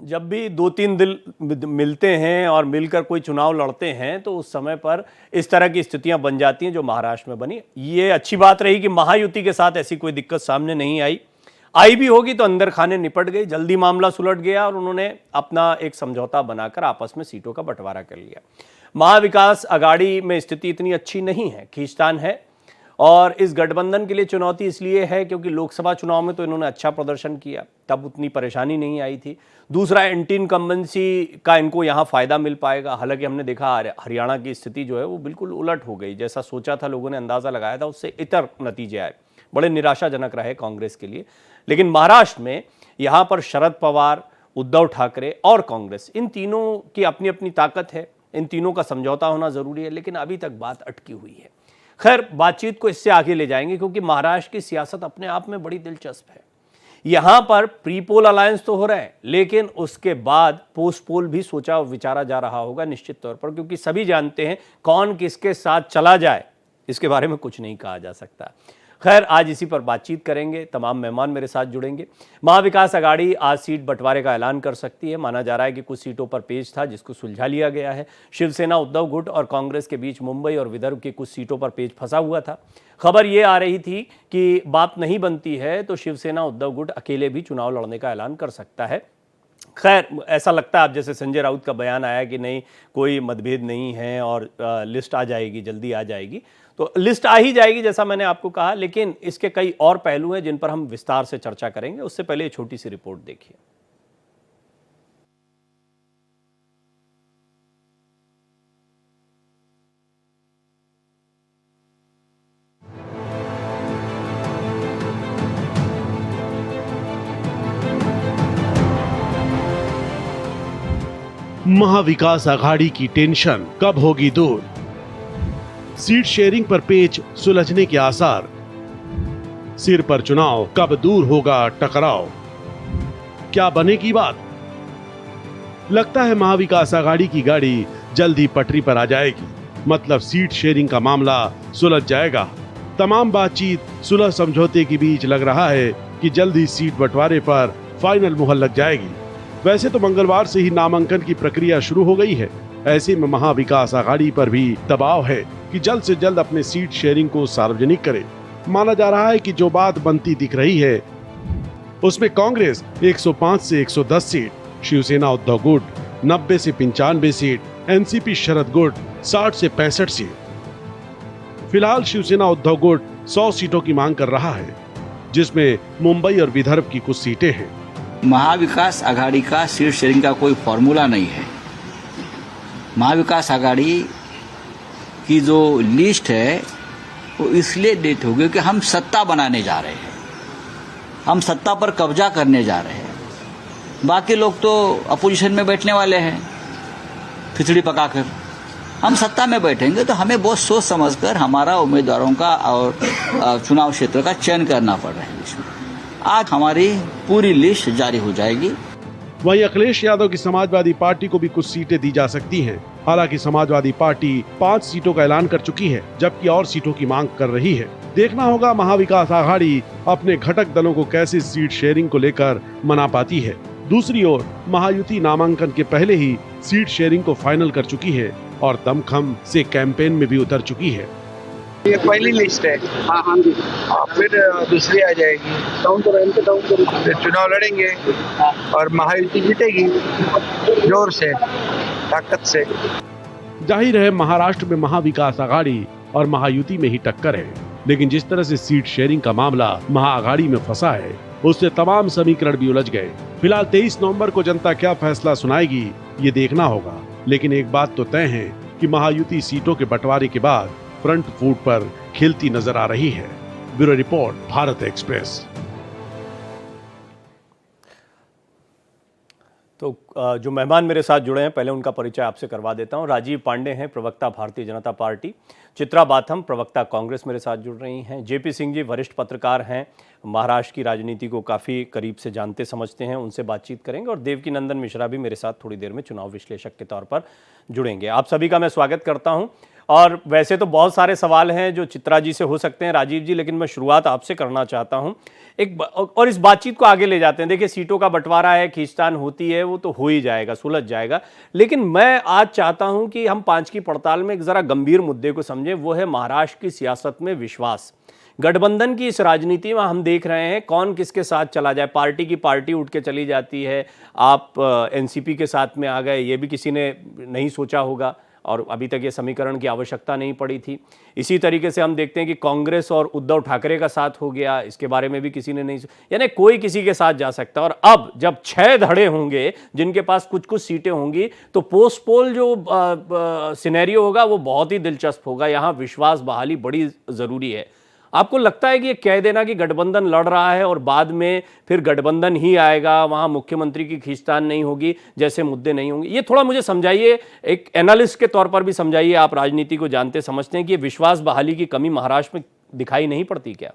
जब भी 2-3 दिन मिलते हैं और मिलकर कोई चुनाव लड़ते हैं तो उस समय पर इस तरह की स्थितियां बन जाती हैं जो महाराष्ट्र में बनी। ये अच्छी बात रही कि महायुति के साथ ऐसी कोई दिक्कत सामने नहीं आई भी होगी तो अंदर खाने निपट गई, जल्दी मामला सुलट गया और उन्होंने अपना एक समझौता बनाकर आपस में सीटों का बंटवारा कर लिया। महाविकास अघाड़ी में स्थिति इतनी अच्छी नहीं है, खींचतान है और इस गठबंधन के लिए चुनौती इसलिए है क्योंकि लोकसभा चुनाव में तो इन्होंने अच्छा प्रदर्शन किया, तब उतनी परेशानी नहीं आई थी। दूसरा, एंटी इनकम्बेंसी का इनको यहाँ फायदा मिल पाएगा। हालांकि हमने देखा हरियाणा की स्थिति जो है वो बिल्कुल उलट हो गई, जैसा सोचा था, लोगों ने अंदाजा लगाया था, उससे इतर नतीजे आए, बड़े निराशाजनक रहे कांग्रेस के लिए। लेकिन महाराष्ट्र में यहाँ पर शरद पवार, उद्धव ठाकरे और कांग्रेस, इन तीनों की अपनी अपनी ताकत है, इन तीनों का समझौता होना जरूरी है, लेकिन अभी तक बात अटकी हुई है। खैर, बातचीत को इससे आगे ले जाएंगे क्योंकि महाराष्ट्र की सियासत अपने आप में बड़ी दिलचस्प है। यहां पर प्री पोल अलायंस तो हो रहा है, लेकिन उसके बाद पोस्ट पोल भी सोचा और विचारा जा रहा होगा निश्चित तौर पर, क्योंकि सभी जानते हैं कौन किसके साथ चला जाए इसके बारे में कुछ नहीं कहा जा सकता। खैर, आज इसी पर बातचीत करेंगे। तमाम मेहमान मेरे साथ जुड़ेंगे। महाविकास अघाड़ी आज सीट बंटवारे का ऐलान कर सकती है। माना जा रहा है कि कुछ सीटों पर पेच था जिसको सुलझा लिया गया है। शिवसेना, उद्धव गुट और कांग्रेस के बीच मुंबई और विदर्भ की कुछ सीटों पर पेच फंसा हुआ था। खबर ये आ रही थी कि बात नहीं बनती है तो शिवसेना, उद्धव गुट अकेले भी चुनाव लड़ने का ऐलान कर सकता है। खैर, ऐसा लगता है अब जैसे संजय राउत का बयान आया कि नहीं, कोई मतभेद नहीं है और लिस्ट आ जाएगी, जल्दी आ जाएगी, तो लिस्ट आ ही जाएगी जैसा मैंने आपको कहा। लेकिन इसके कई और पहलू हैं जिन पर हम विस्तार से चर्चा करेंगे। उससे पहले ये छोटी सी रिपोर्ट देखिए। महाविकास आघाड़ी की टेंशन कब होगी दूर? सीट शेयरिंग पर पेच सुलझने के आसार। सिर पर चुनाव, कब दूर होगा टकराव? क्या बनेगी बात? लगता है महाविकास आघाड़ी की गाड़ी जल्दी पटरी पर आ जाएगी। मतलब सीट शेयरिंग का मामला सुलझ जाएगा। तमाम बातचीत सुलह समझौते के बीच लग रहा है कि जल्दी सीट बंटवारे पर फाइनल मुहर लग जाएगी। वैसे तो मंगलवार से ही नामांकन की प्रक्रिया शुरू हो गई है। ऐसे में महाविकास आघाड़ी पर भी दबाव है कि जल्द से जल्द अपने सीट शेयरिंग को सार्वजनिक करे। माना जा रहा है कि जो बात बनती दिख रही है उसमें कांग्रेस 105 से 110 सीट, शिवसेना उद्धव गुट 90 से 95 सीट, एनसीपी शरद गुट 60 से 65 सीट। फिलहाल शिवसेना उद्धव गुट 100 सीटों की मांग कर रहा है, जिसमें मुंबई और विदर्भ की कुछ सीटें हैं। महाविकास आघाड़ी का सीट शेयरिंग का कोई फॉर्मूला नहीं है। महाविकास आघाड़ी की जो लिस्ट है वो इसलिए डेट हो गई कि हम सत्ता बनाने जा रहे हैं, हम सत्ता पर कब्जा करने जा रहे हैं। बाकी लोग तो अपोजिशन में बैठने वाले हैं खिचड़ी पकाकर। हम सत्ता में बैठेंगे तो हमें बहुत सोच समझकर हमारा उम्मीदवारों का और चुनाव क्षेत्र का चयन करना पड़ रहा है। इसमें आज हमारी पूरी लिस्ट जारी हो जाएगी। वहीं अखिलेश यादव की समाजवादी पार्टी को भी कुछ सीटें दी जा सकती हैं। हालांकि समाजवादी पार्टी 5 सीटों का ऐलान कर चुकी है, जबकि और सीटों की मांग कर रही है। देखना होगा महाविकास आघाड़ी अपने घटक दलों को कैसे सीट शेयरिंग को लेकर मना पाती है। दूसरी ओर महायुति नामांकन के पहले ही सीट शेयरिंग को फाइनल कर चुकी है और दमखम से कैंपेन में भी उतर चुकी है। ये पहली लिस्ट है। हाँ जी। फिर दूसरी आ जाएगी। फिर चुनाव लड़ेंगे और महायुति जीतेगी जोर से, ताकत से। जाहिर है महाराष्ट्र में महाविकास आघाड़ी और महायुति में ही टक्कर है, लेकिन जिस तरह से सीट शेयरिंग का मामला महाआघाड़ी में फंसा है उससे तमाम समीकरण भी उलझ गए। फिलहाल 23 नवंबर को जनता क्या फैसला सुनाएगी ये देखना होगा। लेकिन एक बात तो तय है कि महायुति सीटों के बंटवारे के बाद फ्रंट फुट पर खिलती नजर आ रही है। Bureau report, Bharat express. तो जो मेहमान मेरे साथ जुड़े हैं पहले उनका परिचय आपसे करवा देता हूं। राजीव पांडे हैं, प्रवक्ता भारतीय जनता पार्टी। चित्रा बाथम, प्रवक्ता कांग्रेस, मेरे साथ जुड़ रही हैं। जेपी सिंह जी वरिष्ठ पत्रकार हैं, महाराष्ट्र की राजनीति को काफ़ी करीब से जानते समझते हैं, उनसे बातचीत करेंगे। और देवकी नंदन मिश्रा भी मेरे साथ थोड़ी देर में चुनाव विश्लेषक के तौर पर जुड़ेंगे। आप सभी का मैं स्वागत करता हूँ। और वैसे तो बहुत सारे सवाल हैं जो चित्रा जी से हो सकते हैं राजीव जी, लेकिन मैं शुरुआत आपसे करना चाहता हूं और इस बातचीत को आगे ले जाते हैं। देखिए, सीटों का बंटवारा है, खींचतान होती है, वो तो हो ही जाएगा, सुलझ जाएगा। लेकिन मैं आज चाहता हूं कि हम पांच की पड़ताल में एक जरा गंभीर मुद्दे को समझें, वो है महाराष्ट्र की सियासत में विश्वास। गठबंधन की इस राजनीति में हम देख रहे हैं कौन किसके साथ चला जाए, पार्टी की पार्टी उठ के चली जाती है। आप एनसीपी के साथ में आ गए, ये भी किसी ने नहीं सोचा होगा और अभी तक ये समीकरण की आवश्यकता नहीं पड़ी थी। इसी तरीके से हम देखते हैं कि कांग्रेस और उद्धव ठाकरे का साथ हो गया, इसके बारे में भी किसी ने नहीं, यानी कोई किसी के साथ जा सकता। और अब जब 6 धड़े होंगे जिनके पास कुछ कुछ सीटें होंगी, तो पोस्ट पोल जो सिनेरियो होगा वो बहुत ही दिलचस्प होगा। यहाँ विश्वास बहाली बड़ी ज़रूरी है। आपको लगता है कि ये कह देना कि गठबंधन लड़ रहा है और बाद में फिर गठबंधन ही आएगा, वहां मुख्यमंत्री की खींचतान नहीं होगी, जैसे मुद्दे नहीं होंगे, ये थोड़ा मुझे समझाइए, एक एनालिस्ट के तौर पर भी समझाइए। आप राजनीति को जानते समझते हैं कि ये विश्वास बहाली की कमी महाराष्ट्र में दिखाई नहीं पड़ती क्या?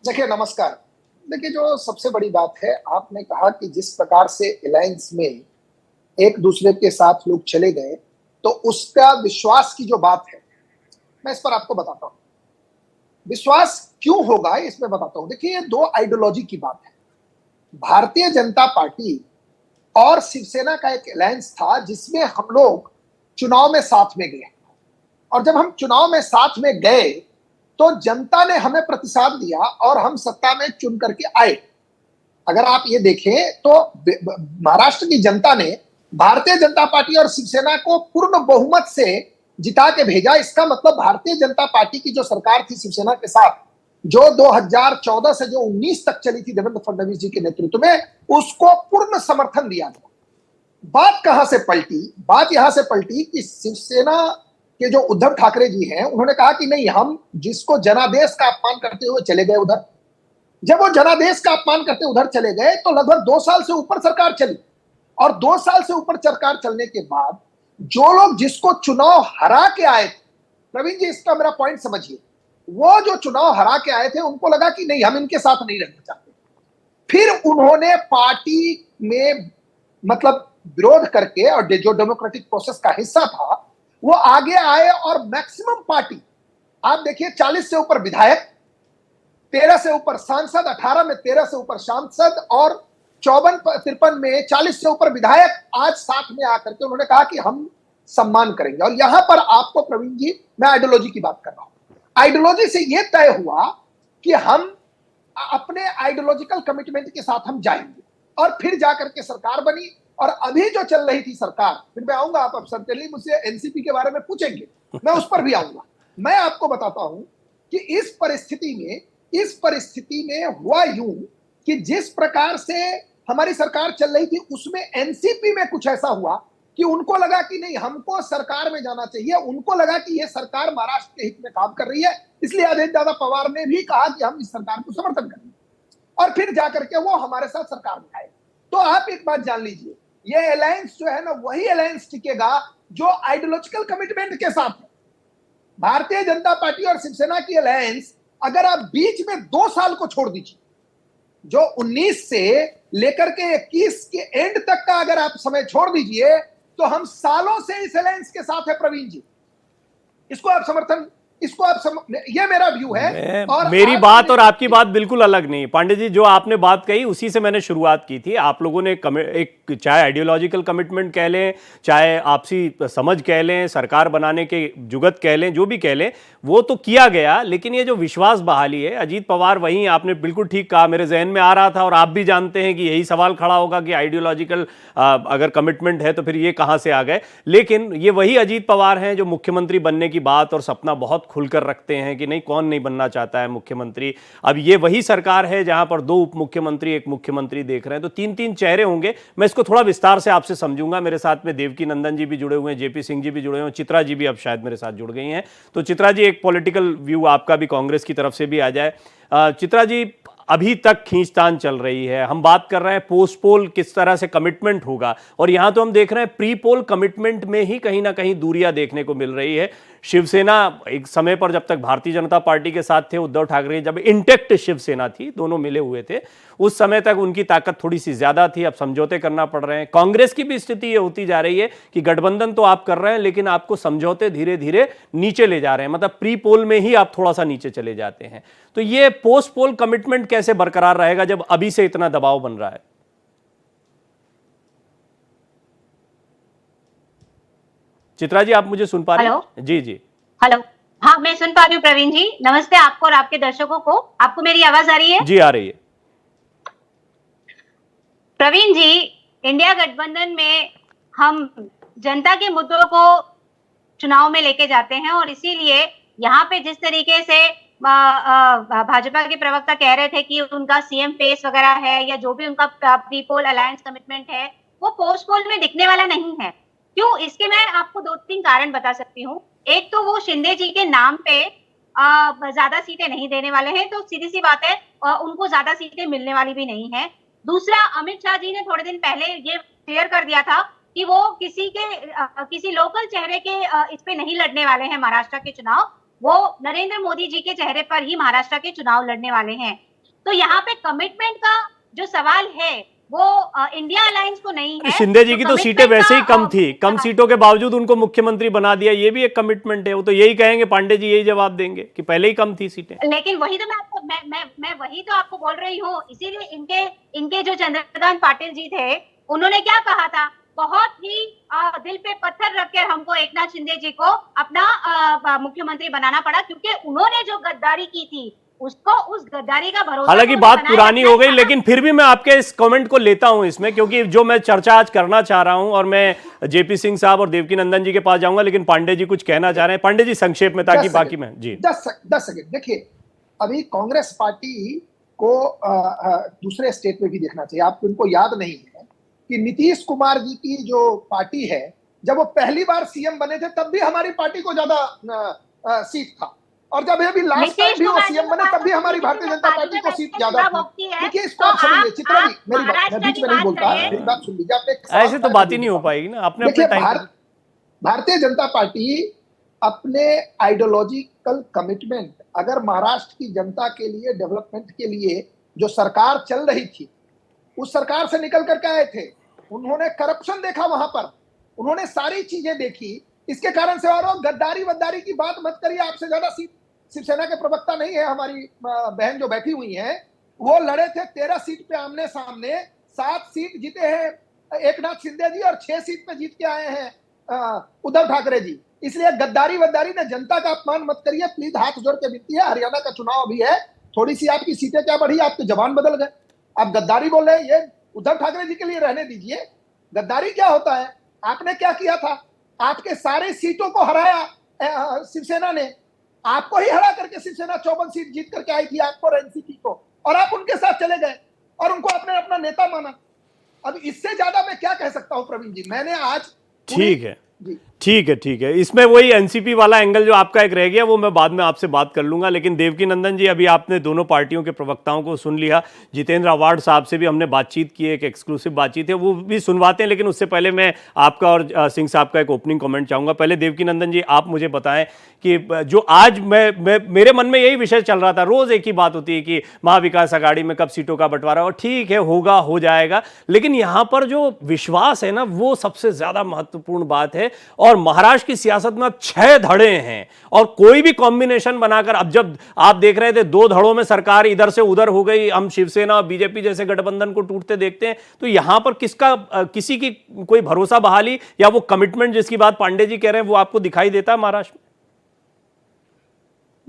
देखिए, नमस्कार। देखिए, जो सबसे बड़ी बात है, आपने कहा कि जिस प्रकार से अलायंस में एक दूसरे के साथ लोग चले गए, तो उसका विश्वास की जो बात है, मैं इस पर आपको बताता हूं। विश्वास क्यों होगा इसमें बताता हूं। देखिए, ये दो आइडियोलॉजी की बात है। भारतीय जनता पार्टी और शिवसेना का एक अलायंस था जिसमें हम लोग चुनाव में साथ में गए, और जब हम चुनाव में साथ में गए तो जनता ने हमें प्रतिसाद दिया और हम सत्ता में चुन करके आए। अगर आप ये देखें तो महाराष्ट्र की जनता ने भारतीय जनता पार्टी और शिवसेना को पूर्ण बहुमत से जिता के भेजा। इसका मतलब भारतीय जनता पार्टी की जो सरकार थी शिवसेना के साथ, जो 2014 से जो 19 तक चली थी देवेंद्र फडणवीस जी के नेतृत्व में, उसको पूर्ण समर्थन दिया गया। बात कहां से पलटी? बात यहां से पलटी कि शिवसेना के जो उद्धव ठाकरे जी हैं, उन्होंने कहा कि नहीं, हम जिसको जनादेश का अपमान करते हुए चले गए उधर। जब वो जनादेश का अपमान करते उधर चले गए तो लगभग 2 साल से ऊपर सरकार चली, और 2 साल से ऊपर सरकार चलने के बाद जो लोग जिसको चुनाव हरा के आए थे, प्रवीण जी इसका मेरा पॉइंट समझिए, वो जो चुनाव हरा के आए थे उनको लगा कि नहीं, हम इनके साथ नहीं रहना चाहते। फिर उन्होंने पार्टी में मतलब विरोध करके, और जो डेमोक्रेटिक प्रोसेस का हिस्सा था, वो आगे आए और मैक्सिमम पार्टी, आप देखिए, 40 से ऊपर विधायक, 13 से ऊपर सांसद, 18 में 13 से ऊपर सांसद और 54-53 में 40 से ऊपर विधायक आज साथ में आकर के उन्होंने कहा कि हम सम्मान करेंगे। और यहां पर आपको प्रवीण जी, मैं आइडियोलॉजी की बात कर रहा हूं। आइडियोलॉजी से यह तय हुआ कि हम अपने आइडियोलॉजिकल कमिटमेंट के साथ हम जाएंगे, और फिर जाकर के सरकार बनी। और अभी जो चल रही थी सरकार, फिर मैं आऊंगा, आप सर्टेनली मुझसे एनसीपी के बारे में पूछेंगे, मैं उस पर भी आऊंगा। मैं आपको बताता हूं कि इस परिस्थिति में हुआ यूं कि जिस प्रकार से हमारी सरकार चल रही थी, उसमें एनसीपी में कुछ ऐसा हुआ कि उनको लगा कि नहीं, हमको सरकार में जाना चाहिए। उनको लगा कि यह सरकार महाराष्ट्र के हित में काम कर रही है, इसलिए अजित दादा पवार ने भी कहा कि हम इस सरकार को समर्थन करेंगे, और फिर जाकर के वो हमारे साथ सरकार में आए। तो आप एक बात जान लीजिए, ये अलायंस जो है ना, वही अलायंस टिकेगा जो आइडियोलॉजिकल कमिटमेंट के साथ है। भारतीय जनता पार्टी और शिवसेना की अलायंस, अगर आप बीच में 2 साल को छोड़ दीजिए, जो 19 से लेकर के 21 के एंड तक का अगर आप समय छोड़ दीजिए, तो हम सालों से इस अलायंस के साथ है प्रवीण जी। इसको आप समर्थन, ये मेरा व्यू है। और मेरी बात और आपकी बात बिल्कुल अलग नहीं। पांडे जी, जो आपने बात कही उसी से मैंने शुरुआत की थी। आप लोगों ने एक, चाहे आइडियोलॉजिकल कमिटमेंट कह लें, चाहे आपसी समझ कह लें, सरकार बनाने के जुगत कह लें, जो भी कह लें, वो तो किया गया। लेकिन ये जो विश्वास बहाली है, अजीत पवार, वहीं आपने बिल्कुल ठीक कहा, मेरे जहन में आ रहा था, और आप भी जानते हैं कि यही सवाल खड़ा होगा कि आइडियोलॉजिकल अगर कमिटमेंट है तो फिर ये कहां से आ गए। लेकिन ये वही अजीत पवार हैं जो मुख्यमंत्री बनने की बात और सपना बहुत खुलकर रखते हैं कि नहीं, कौन नहीं बनना चाहता है मुख्यमंत्री। अब ये वही सरकार है जहां पर 2 उप मुख्यमंत्री, 1 मुख्यमंत्री देख रहे हैं, तो 3-3 चेहरे होंगे। मैं इसको थोड़ा विस्तार से आपसे समझूंगा। मेरे साथ में देवकी नंदन जी भी जुड़े हुए हैं, जेपी सिंह जी भी जुड़े हुए हैं, चित्रा जी भी अब शायद मेरे साथ जुड़ गई हैं। तो चित्रा जी, एक पॉलिटिकल व्यू आपका भी कांग्रेस की तरफ से भी आ जाए। चित्रा जी, अभी तक खींचतान चल रही है। हम बात कर रहे हैं पोस्ट पोल किस तरह से कमिटमेंट होगा, और यहां तो हम देख रहे हैं प्री पोल कमिटमेंट में ही कहीं ना कहीं दूरियां देखने को मिल रही है। शिवसेना एक समय पर जब तक भारतीय जनता पार्टी के साथ थे, उद्धव ठाकरे जब इंटेक्ट शिवसेना थी, दोनों मिले हुए थे, उस समय तक उनकी ताकत थोड़ी सी ज्यादा थी। अब समझौते करना पड़ रहे हैं। कांग्रेस की भी स्थिति ये होती जा रही है कि गठबंधन तो आप कर रहे हैं, लेकिन आपको समझौते धीरे धीरे नीचे ले जा रहे हैं, मतलब प्री पोल में ही आप थोड़ा सा नीचे चले जाते हैं। तो ये पोस्ट पोल कमिटमेंट कैसे बरकरार रहेगा जब अभी से इतना दबाव बन रहा है? चित्रा जी, आप मुझे सुन पा रहे हैं? हेलो जी जी। हेलो। हाँ, मैं सुन पा रही हूँ प्रवीण जी। नमस्ते आपको और आपके दर्शकों को। आपको मेरी आवाज आ रही है? जी, आ रही है। प्रवीण जी, इंडिया गठबंधन में हम जनता के मुद्दों को चुनाव में लेके जाते हैं, और इसीलिए यहाँ पे जिस तरीके से भाजपा के प्रवक्ता कह रहे थे कि उनका सीएम फेस वगैरह है, या जो भी उनका प्री पोल अलायंस कमिटमेंट है, वो पोस्ट पोल में दिखने वाला नहीं है। क्यों? इसके मैं आपको 2-3 कारण बता सकती हूँ। एक तो वो शिंदे जी के नाम पे ज्यादा सीटें नहीं देने वाले हैं, तो सीधी सी बात है उनको ज्यादा सीटें मिलने वाली भी नहीं है। दूसरा, अमित शाह जी ने थोड़े दिन पहले ये क्लियर कर दिया था कि वो किसी लोकल चेहरे के इस पे नहीं लड़ने वाले हैं महाराष्ट्र के चुनाव। वो नरेंद्र मोदी जी के चेहरे पर ही महाराष्ट्र के चुनाव लड़ने वाले हैं। तो यहाँ पे कमिटमेंट का जो सवाल है वो इंडिया अलायंस को नहीं है। शिंदे जी की तो सीटें वैसे ही कम थी, कम सीटों के बावजूद उनको मुख्यमंत्री बना दिया, ये भी एक कमिटमेंट है। वो तो यही कहेंगे, पांडे जी यही जवाब देंगे कि पहले ही कम थी सीटें। लेकिन वही तो मैं वही तो आपको बोल रही हूँ। इसीलिए इनके जो चंद्रकांत पाटिल जी थे, उन्होंने क्या कहा था, बहुत ही दिल पे पत्थर रखकर हमको एकनाथ शिंदे जी को अपना मुख्यमंत्री बनाना पड़ा, क्योंकि उन्होंने जो गद्दारी की थी उसको, उस गद्दारी का भरोसा, हालांकि बात पुरानी हो गई, लेकिन फिर भी मैं आपके इस कमेंट को लेता हूं इसमें, क्योंकि जो मैं चर्चा आज करना चाह रहा हूं, और मैं जेपी सिंह साहब और देवकी नंदन जी के पास जाऊंगा, लेकिन पांडे जी कुछ कहना चाह रहे हैं। पांडे जी संक्षेप में, ताकि बाकी में जी 10 सेकंड। देखिए, अभी कांग्रेस पार्टी को दूसरे स्टेट में भी देखना चाहिए। आपको उनको याद नहीं है कि नीतीश कुमार जी की जो पार्टी है, जब वो पहली बार सीएम बने थे तब भी हमारी पार्टी को ज्यादा सीट था, और जब अभी लास्ट टाइम भी वो सीएम बने तब भी हमारी भारतीय जनता पार्टी को सीट ज्यादा थी। देखिए, इसको आप समझिए। चित्रा जी, मेरी बात, मैं बीच में नहीं बोलता, मेरी बात सुन लीजिए। आपने ऐसे तो बात ही नहीं हो पाएगी ना। आपने अपने टाइम, भारतीय जनता पार्टी अपने आइडियोलॉजिकल कमिटमेंट, अगर महाराष्ट्र की जनता के लिए, डेवलपमेंट के लिए जो सरकार चल रही थी, उस सरकार से निकल करके आए थे। उन्होंने करप्शन देखा वहां पर, उन्होंने सारी चीजें देखी। इसके कारण से, और गद्दारी वद्दारी की बात मत करिए। आपसे ज्यादा सीट शिवसेना के प्रवक्ता नहीं है, हमारी बहन जो बैठी हुई हैं, वो लड़े थे 13 सीट पे आमने सामने, 7 सीट जीते हैं एकनाथ शिंदे जी, और 6 सीट पे जीत के आए हैं उद्धव ठाकरे जी। इसलिए गद्दारी वद्दारी ने जनता का अपमान मत करिए प्लीज, हाथ जोड़ के विनती है। हरियाणा का चुनाव अभी है, थोड़ी सी आपकी सीटें क्या बढ़ी, आपके जवान बदल गए, आप गद्दारी बोल रहे हैं। ये उद्धव ठाकरे जी के लिए रहने दीजिए। गद्दारी क्या होता है? आपने क्या किया था? आपके सारे सीटों को हराया शिवसेना ने, आपको ही हरा करके शिवसेना 54 सीट जीत करके आई थी, आपको और एनसीपी को, और आप उनके साथ चले गए और उनको आपने अपना नेता माना। अब इससे ज्यादा मैं क्या कह सकता हूं प्रवीण जी? मैंने आज, ठीक है ठीक है। इसमें वही एनसीपी वाला एंगल जो आपका एक रह गया, वो मैं बाद में आपसे बात कर लूंगा। लेकिन देवकी नंदन जी, अभी आपने दोनों पार्टियों के प्रवक्ताओं को सुन लिया। जितेंद्र आवाड साहब से भी हमने बातचीत की, एक एक्सक्लूसिव बातचीत है, वो भी सुनवाते हैं। लेकिन उससे पहले मैं आपका और सिंह साहब का एक ओपनिंग कमेंट चाहूंगा। पहले देवकी नंदन जी, आप मुझे बताएं कि जो आज मेरे मन में यही विषय चल रहा था। रोज एक ही बात होती है कि महाविकास आघाड़ी में कब सीटों का बंटवारा, और ठीक है, होगा, हो जाएगा, लेकिन यहां पर जो विश्वास है ना, वो सबसे ज्यादा महत्वपूर्ण बात है। और महाराष्ट्र की सियासत में अब 6 धड़े हैं, और कोई भी कॉम्बिनेशन बनाकर, अब जब आप देख रहे थे 2 धड़ों में सरकार इधर से उधर हो गई, हम शिवसेना और बीजेपी जैसे गठबंधन को टूटते देखते हैं, तो यहां पर किसी की कोई भरोसा बहाली या वो कमिटमेंट जिसकी बात पांडे जी कह रहे हैं, वो आपको दिखाई देता है महाराष्ट्र में?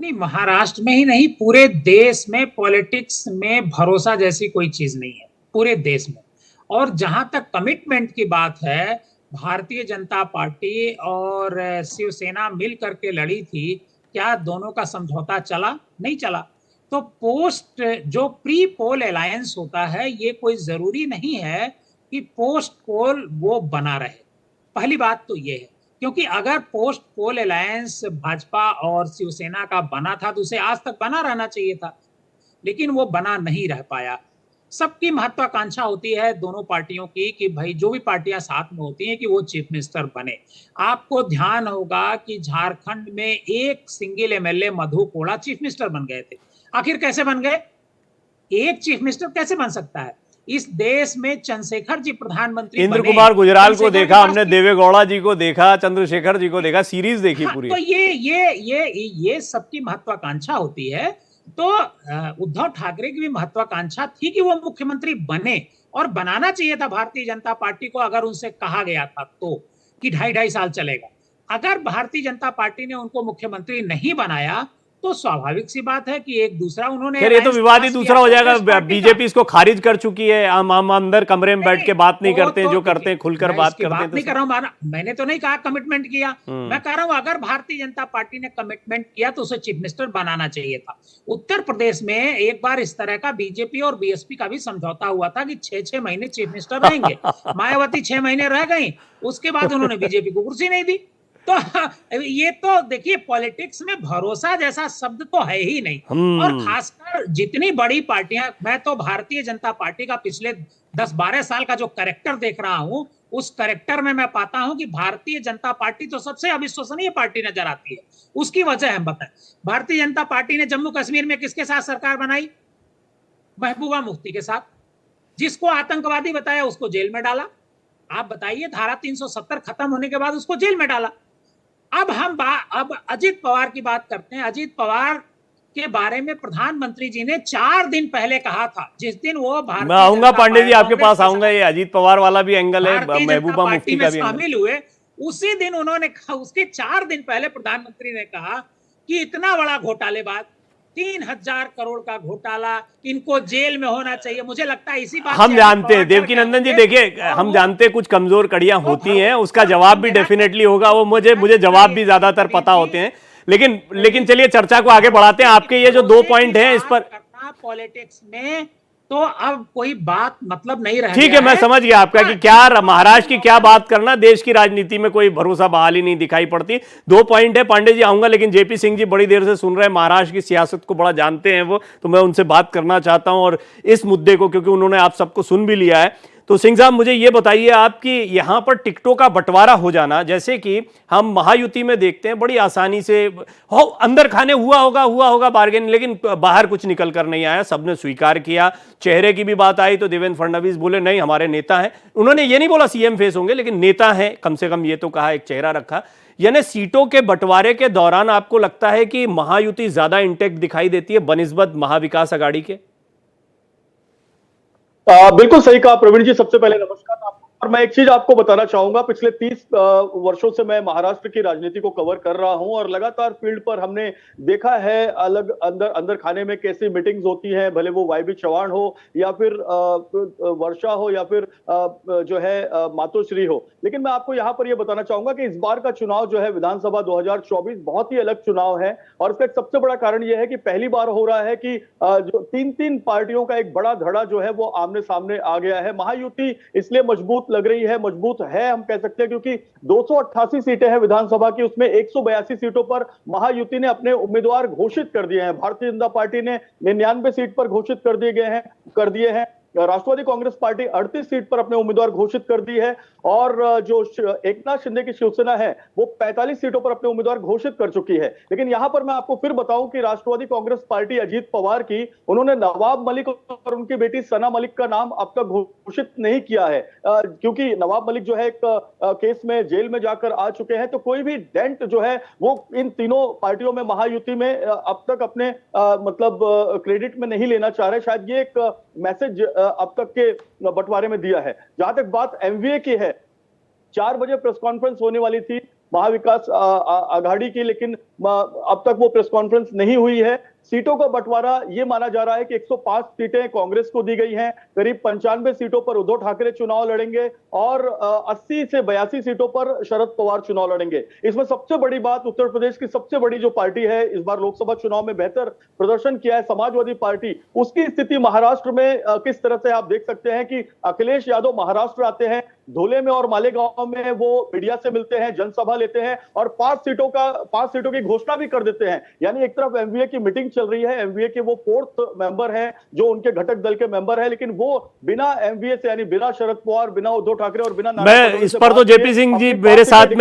नहीं, महाराष्ट्र में ही नहीं, पूरे देश में पॉलिटिक्स में भरोसा जैसी कोई चीज नहीं है, पूरे देश में। और जहां तक कमिटमेंट की बात है, भारतीय जनता पार्टी और शिवसेना मिल करके लड़ी थी, क्या दोनों का समझौता चला? नहीं चला। तो जो प्री पोल अलायंस होता है, ये कोई जरूरी नहीं है कि पोस्ट पोल वो बना रहे। पहली बात तो ये है, क्योंकि अगर पोस्ट पोल अलायंस भाजपा और शिवसेना का बना था तो उसे आज तक बना रहना चाहिए था। लेकिन वो बना नहीं रह पाया। सबकी महत्वाकांक्षा होती है दोनों पार्टियों की कि भाई जो भी पार्टियां साथ में होती हैं कि वो चीफ मिनिस्टर बने। आपको ध्यान होगा कि झारखंड में एक single MLA Madhu Koda chief minister बन गए थे। आखिर कैसे बन गए? एक चीफ मिनिस्टर कैसे बन सकता है? इस देश में चंद्रशेखर जी प्रधानमंत्री इंद्र बने, कुमार गुजराल को चंद्रशेखर देखा, के हमने पास देवेगौड़ा जी को देखा, चंद्रशेखर जी को देखा, सीरीज देखी हाँ, पूरी। तो ये सबकी महत्वाकांक्षा होती है। तो उद्धव ठाकरे की भी महत्वाकांक्षा थी कि वो मुख्यमंत्री बने, और बनाना चाहिए था भारतीय जनता पार्टी को, अगर उनसे कहा गया था तो, कि 2.5 साल चलेगा। अगर भारतीय जनता पार्टी ने उनको मुख्यमंत्री नहीं बनाया तो स्वाभाविक सी बात है कि एक दूसरा उन्होंने खैर ये तो विवाद ही दूसरा हो जाएगा। बीजेपी इसको खारिज कर चुकी है। हम अंदर कमरे में बैठ के बात नहीं करते हैं, जो करते हैं खुलकर बात करते हैं। नहीं कर रहा हूं, मैंने तो नहीं कहा कमिटमेंट किया, मैं कह रहा हूं अगर भारतीय जनता पार्टी ने कमिटमेंट किया तो उसे चीफ मिनिस्टर बनाना चाहिए था। उत्तर प्रदेश में एक बार इस तरह का बीजेपी और बीएसपी का भी समझौता हुआ था कि 6-6 महीने चीफ मिनिस्टर रहेंगे। मायावती 6 महीने रह गई, उसके बाद उन्होंने बीजेपी को कुर्सी नहीं दी। तो ये तो देखिए, पॉलिटिक्स में भरोसा जैसा शब्द तो है ही नहीं। और खासकर जितनी बड़ी पार्टियां, मैं तो भारतीय जनता पार्टी का पिछले 10-12 साल का जो कैरेक्टर देख रहा हूं, उस कैरेक्टर में मैं पाता हूं कि भारतीय जनता पार्टी तो सबसे अविश्वसनीय पार्टी नजर आती है। उसकी वजह हम बताएं। भारतीय जनता पार्टी ने जम्मू कश्मीर में किसके साथ सरकार बनाई? महबूबा मुफ्ती के साथ। जिसको आतंकवादी बताया उसको जेल में डाला। आप बताइए, धारा 370 खत्म होने के बाद उसको जेल में डाला। अब अजित पवार की बात करते हैं। अजित पवार के बारे में प्रधानमंत्री जी ने 4 दिन पहले कहा था, जिस दिन वो भारतीय मैं आऊंगा पांडे जी आपके पास आऊंगा। ये अजीत पवार वाला भी एंगल है, महबूबा मुफ्ती का भी शामिल हुए। उसी दिन उन्होंने कहा, उसके 4 दिन पहले प्रधानमंत्री ने कहा कि इतना बड़ा घोटालेबाज, 3000 करोड़ का घोटाला, इनको जेल में होना चाहिए। मुझे लगता है इसी बात हम जानते हैं देवकी नंदन जी, देखिए हम जानते हैं कुछ कमजोर कड़ियां होती हैं, उसका जवाब भी डेफिनेटली होगा। वो मुझे जवाब भी ज्यादातर पता होते हैं, लेकिन चलिए चर्चा को आगे बढ़ाते हैं। आपके ये जो 2 पॉइंट हैं इस पर पॉलिटिक्स में तो अब कोई बात मतलब नहीं रह ठीक है, मैं समझ गया आपका कि क्या महाराष्ट्र की क्या बात करना, देश की राजनीति में कोई भरोसा बहाली नहीं दिखाई पड़ती। 2 पॉइंट है, पांडे जी आऊंगा, लेकिन जेपी सिंह जी बड़ी देर से सुन रहे हैं, महाराष्ट्र की सियासत को बड़ा जानते हैं वो, तो मैं उनसे बात करना चाहता हूं और इस मुद्दे को, क्योंकि उन्होंने आप सबको सुन भी लिया है। तो सिंह साहब मुझे ये बताइए, आपकी यहाँ पर टिकटों का बंटवारा हो जाना, जैसे कि हम महायुति में देखते हैं बड़ी आसानी से अंदर खाने हुआ होगा बार्गेन, लेकिन बाहर कुछ निकल कर नहीं आया, सबने स्वीकार किया। चेहरे की भी बात आई तो देवेंद्र फडणवीस बोले नहीं हमारे नेता हैं। उन्होंने ये नहीं बोला सीएम फेस होंगे, लेकिन नेता हैं कम से कम, ये तो कहा, एक चेहरा रखा। यानी सीटों के बंटवारे के दौरान आपको लगता है कि महायुति ज्यादा इंटेक्ट दिखाई देती है बनिस्बत महाविकास अघाड़ी के? बिल्कुल सही कहा प्रवीण जी। सबसे पहले नमस्कार आपको। और मैं एक चीज आपको बताना चाहूंगा, पिछले 30 वर्षों से मैं महाराष्ट्र की राजनीति को कवर कर रहा हूं और लगातार फील्ड पर हमने देखा है अलग अंदर खाने में कैसी मीटिंग्स होती हैं, भले वो वाईबी चौहान हो या फिर वर्षा हो या फिर जो है मातोश्री हो। लेकिन मैं आपको यहाँ पर यह बताना चाहूंगा कि इस बार का चुनाव जो है विधानसभा 2024 बहुत ही अलग चुनाव है, और इसका एक सबसे बड़ा कारण यह है कि पहली बार हो रहा है कि जो 3 पार्टियों का एक बड़ा धड़ा जो है वो आमने सामने आ गया है। महायुति इसलिए मजबूत लग रही है, मजबूत है हम कह सकते हैं, क्योंकि 288 सीटें हैं विधानसभा की, उसमें 182 सीटों पर महायुति ने अपने उम्मीदवार घोषित कर दिए हैं। भारतीय जनता पार्टी ने 99 सीट पर घोषित कर दिए हैं। राष्ट्रवादी कांग्रेस पार्टी 38 सीट पर अपने उम्मीदवार घोषित कर दी है, और जो एकनाथ शिंदे की शिवसेना है वो 45 सीटों पर अपने उम्मीदवार घोषित कर चुकी है। लेकिन यहां पर मैं आपको फिर बताऊं कि राष्ट्रवादी कांग्रेस पार्टी अजीत पवार की, उन्होंने नवाब मलिक और उनकी बेटी सना मलिक का नाम अब तक घोषित नहीं किया है, क्योंकि नवाब मलिक जो है एक केस में जेल में जाकर आ चुके हैं। तो कोई भी डेंट जो है वो इन तीनों पार्टियों में महायुति में अब तक अपने मतलब क्रेडिट में नहीं लेना चाह रहे। शायद ये एक मैसेज अब तक के बंटवारे में दिया है। जहां तक बात एमवीए की है, 4 बजे प्रेस कॉन्फ्रेंस होने वाली थी महाविकास आघाड़ी की, लेकिन अब तक वो प्रेस कॉन्फ्रेंस नहीं हुई है। सीटों का बंटवारा ये माना जा रहा है कि 105 सीटें कांग्रेस को दी गई हैं, करीब 95 सीटों पर उद्धव ठाकरे चुनाव लड़ेंगे और 80 से 82 सीटों पर शरद पवार चुनाव लड़ेंगे। इसमें सबसे बड़ी बात, उत्तर प्रदेश की सबसे बड़ी जो पार्टी है, इस बार लोकसभा चुनाव में बेहतर प्रदर्शन किया है, समाजवादी पार्टी, उसकी स्थिति महाराष्ट्र में किस तरह से आप देख सकते हैं कि अखिलेश यादव महाराष्ट्र आते हैं, धुले में और मालेगांव में वो मीडिया से मिलते हैं, जनसभा लेते हैं और 5 सीटों की घोषणा भी कर देते हैं। यानी एक तरफ एमवीए की मीटिंग चल रही है, एमवीए के वो 4th मेंबर हैं जो उनके घटक दल के मेंबर हैं, लेकिन वो बिना एमवीए से, यानी बिना शरद पवार, बिना उद्धव ठाकरे और बिना मैं इस पर तो जेपी सिंह जी मेरे साथ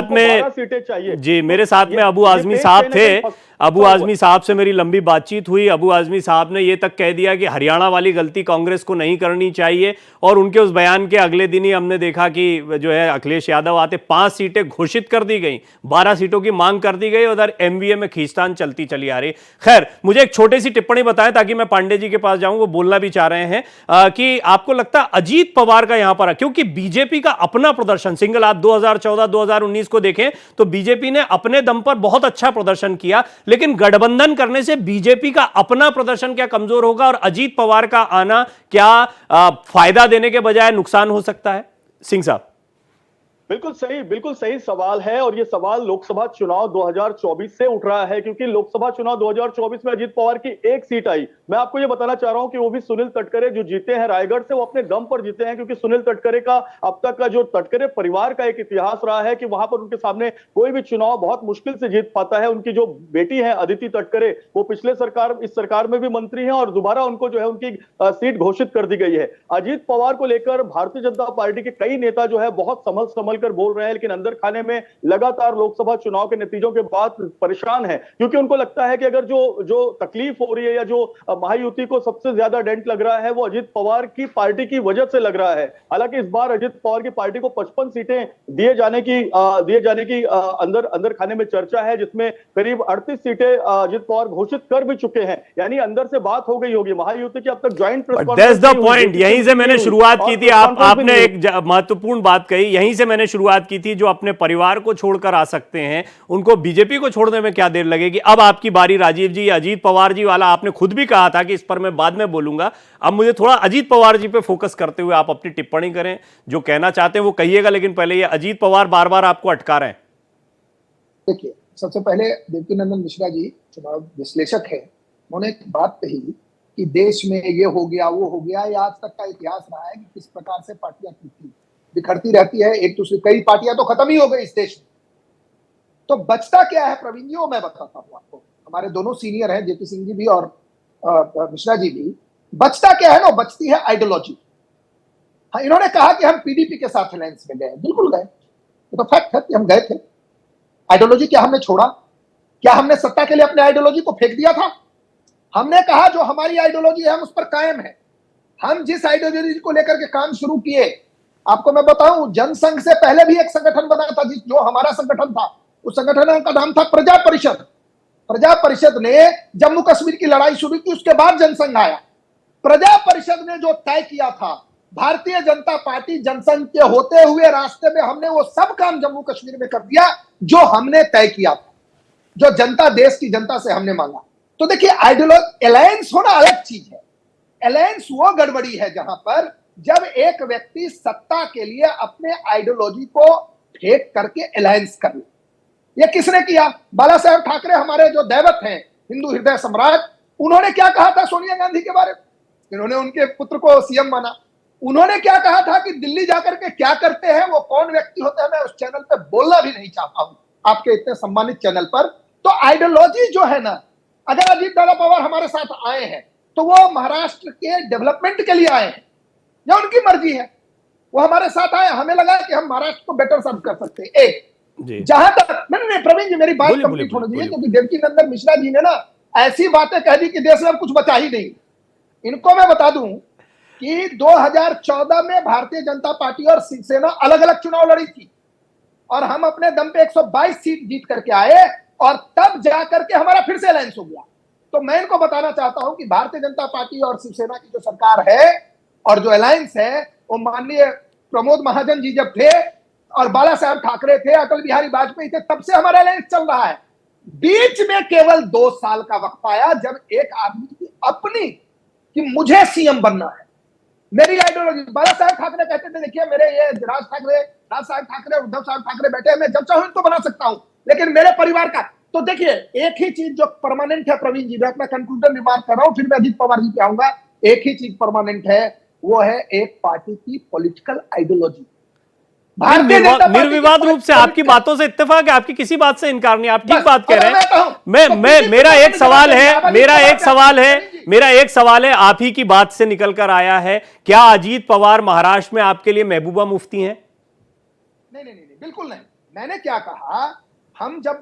में सीटें चाहिए जी, मेरे साथ में अबू आजमी साहब थे। अबू आजमी साहब से मेरी लंबी बातचीत हुई। अबू आजमी साहब ने यह तक कह दिया कि हरियाणा वाली गलती कांग्रेस को नहीं करनी चाहिए, और उनके उस बयान के अगले दिन ही हमने देखा कि जो है अखिलेश यादव आते 5 सीटें घोषित कर दी गई, 12 सीटों की मांग कर दी गई, उधर एमवीए में खींचतान चलती चली आ रही। खैर, मुझे एक छोटी सी टिप्पणी बताएं ताकि मैं पांडे जी के पास जाऊं, वो बोलना भी चाह रहे हैं कि आपको लगता है अजीत पवार का यहां पर, क्योंकि बीजेपी का अपना प्रदर्शन सिंगल आप 2014-2019 को देखें तो बीजेपी ने अपने दम पर बहुत अच्छा प्रदर्शन किया, लेकिन गठबंधन करने से बीजेपी का अपना प्रदर्शन क्या कमजोर होगा और अजीत पवार का आना क्या फायदा देने के बजाय नुकसान हो सकता है? सिंह साहब। बिल्कुल सही सवाल है, और ये सवाल लोकसभा चुनाव 2024 से उठ रहा है, क्योंकि लोकसभा चुनाव 2024 में अजीत पवार की एक सीट आई। मैं आपको ये बताना चाह रहा हूं कि वो भी सुनील तटकरे जो जीते हैं रायगढ़ से, वो अपने दम पर जीते हैं, क्योंकि सुनील तटकरे का अब तक का जो तटकरे परिवार का एक इतिहास रहा है कि वहां पर उनके सामने कोई भी चुनाव बहुत मुश्किल से जीत पाता है। उनकी जो बेटी है अदिति तटकरे, वो पिछले सरकार, इस सरकार में भी मंत्री है और दोबारा उनको जो है उनकी सीट घोषित कर दी गई है। अजीत पवार को लेकर भारतीय जनता पार्टी के कई नेता जो है बहुत संभल कर बोल रहे हैं, लेकिन अंदर खाने में लगातार लोकसभा चुनाव के नतीजों के बाद परेशान है, क्योंकि उनको लगता है कि अगर जो तकलीफ हो रही है या जो महायुति को सबसे ज्यादा डेंट लग रहा है वो अजीत पवार की पार्टी की वजह से लग रहा है। हालांकि इस बार अजीत पवार की पार्टी को 55 सीटें दिए जाने की अंदर खाने में चर्चा है, जिसमें करीब 38 सीटें अजीत पवार घोषित कर भी चुके हैं। यानी अंदर से बात हो गई होगी महायुति की। अब तक ज्वाइंट प्रेस कॉन्फ्रेंस पॉइंट यहीं से मैंने शुरुआत की थी। आपने एक महत्वपूर्ण बात कही, यहीं से मैंने शुरुआत की थी, जो अपने परिवार को छोड़कर आ सकते हैं उनको बीजेपी को छोड़ने में क्या देर लगेगी। अब आपकी बारी राजीव जी, अजीत पवार जी वाला आपने खुद भी कहा था कि इस पर मैं बाद में बोलूंगा। अब मुझे थोड़ा अजीत पवार जी पे फोकस करते हुए आप अपनी टिप्पणी करें, जो कहना चाहते हैं वो कहिएगा, लेकिन पहले ये अजीत पवार बार बार आपको अटका रहे हैं। देखिए, सबसे पहले देवकीनंदन मिश्रा जी चुनाव विश्लेषक है, उन्होंने एक बात कही कि देश में ये हो गया वो हो गया। ये आज तक का इतिहास रहा है कि किस प्रकार से पार्टियां टूटती बिखरती रहती है एक दूसरे। कई पार्टियां तो खत्म ही हो गई इस देश में। तो बचता क्या है प्रवीण जी, वो मैं बताता हूँ आपको। हमारे दोनों सीनियर हैं, जेपी सिंह जी भी और मिश्रा जी भी। बचता क्या है ना, बचती है आइडियोलॉजी। हाँ, इन्होंने कहा कि हम पीडीपी के साथ अलायंस में गए, बिल्कुल गए, ये तो फैक्ट है कि हम गए थे। आइडियोलॉजी क्या हमने छोड़ा? क्या हमने सत्ता के लिए अपने आइडियोलॉजी को फेंक दिया था? हमने कहा जो हमारी आइडियोलॉजी है हम उस पर कायम है। हम जिस आइडियोलॉजी को लेकर के काम शुरू किए, आपको मैं बताऊं, जनसंघ से पहले भी एक संगठन बना था जो हमारा संगठन था। उस संगठन का नाम था प्रजा परिषद। प्रजा परिषद ने जम्मू कश्मीर की लड़ाई शुरू की, उसके बाद जनसंघ आया। प्रजा परिषद ने जो तय किया था, भारतीय जनता पार्टी जनसंघ के होते हुए रास्ते में हमने वो सब काम जम्मू कश्मीर में कर दिया जो हमने तय किया था, जो जनता, देश की जनता से हमने मांगा। तो देखिए, आइडियोलॉजी, अलायंस होना अलग चीज है। अलायंस वो गड़बड़ी है जहां पर जब एक व्यक्ति सत्ता के लिए अपने आइडियोलॉजी को फेंक करके अलायंस कर ले। ये किसने किया? बाला साहेब ठाकरे, हमारे जो दैवत हैं, हिंदू हृदय सम्राट। उन्होंने क्या कहा था सोनिया गांधी के बारे में? इन्होंने उनके पुत्र को सीएम माना। उन्होंने क्या कहा था कि दिल्ली जाकर के क्या करते हैं, वो कौन व्यक्ति होते हैं, मैं उस चैनल पे बोलना भी नहीं चाहता हूं, आपके इतने सम्मानित चैनल पर। तो आइडियोलॉजी जो है ना, अगर अजीत दादा पवार हमारे साथ आए हैं तो वो महाराष्ट्र के डेवलपमेंट के लिए आए हैं, या उनकी मर्जी है, वो हमारे साथ आए। हमें लगा कि हम महाराष्ट्र को बेटर सर्व कर सकते हैं। एक जहां तक नहीं प्रवीण जी, मेरी बात कंप्लीट होनी चाहिए, क्योंकि देवकीनंदन मिश्रा जी ने ना ऐसी बातें कह दी कि देश में कुछ बचा ही नहीं। इनको मैं बता दूं कि 2014 में भारतीय जनता पार्टी और शिवसेना अलग अलग चुनाव लड़ी थी, और हम अपने दम पे 122 सीट जीत करके आए, और तब जाकर के हमारा फिर से अलायंस हो गया। तो मैं इनको बताना चाहता हूं कि भारतीय जनता पार्टी और शिवसेना की जो सरकार है और जो अलायंस है, वो माननीय प्रमोद महाजन जी जब थे और बाला साहेब ठाकरे थे, अटल बिहारी वाजपेयी थे, तब से हमारा अलायंस चल रहा है। बीच में केवल 2 साल का वक्त आया जब एक आदमी की अपनी कि मुझे सीएम बनना है, मेरी आइडियोलॉजी। बाला साहेब ठाकरे कहते थे, देखिए मेरे ये राज साहब ठाकरे, उद्धव साहब ठाकरे बैठे हैं, मैं जब चाहूं इनको बना सकता हूं, लेकिन मेरे परिवार का। तो देखिए, एक ही चीज जो परमानेंट है प्रवीण जी, मैं अपना कंक्लूजन रिमार्क कर रहा हूं, फिर मैं अजीत पवार जी पे आऊंगा। एक ही चीज परमानेंट है, वो है एक पार्टी की political ideology. Bharatiya Janata party निर्विवाद की रूप से आपकी बातों से इत्तेफाक है, आपकी किसी बात से इनकार नहीं, आप ठीक बस, बात कह रहे मैं कहूं, हैं। मैं मेरा एक सवाल है, मेरा एक सवाल है, आप ही की बात से निकल कर आया है, क्या अजीत पवार महाराष्ट्र में आपके लिए महबूबा मुफ्ती हैं? नहीं, बिल्कुल नहीं। मैंने क्या कहा, हम जब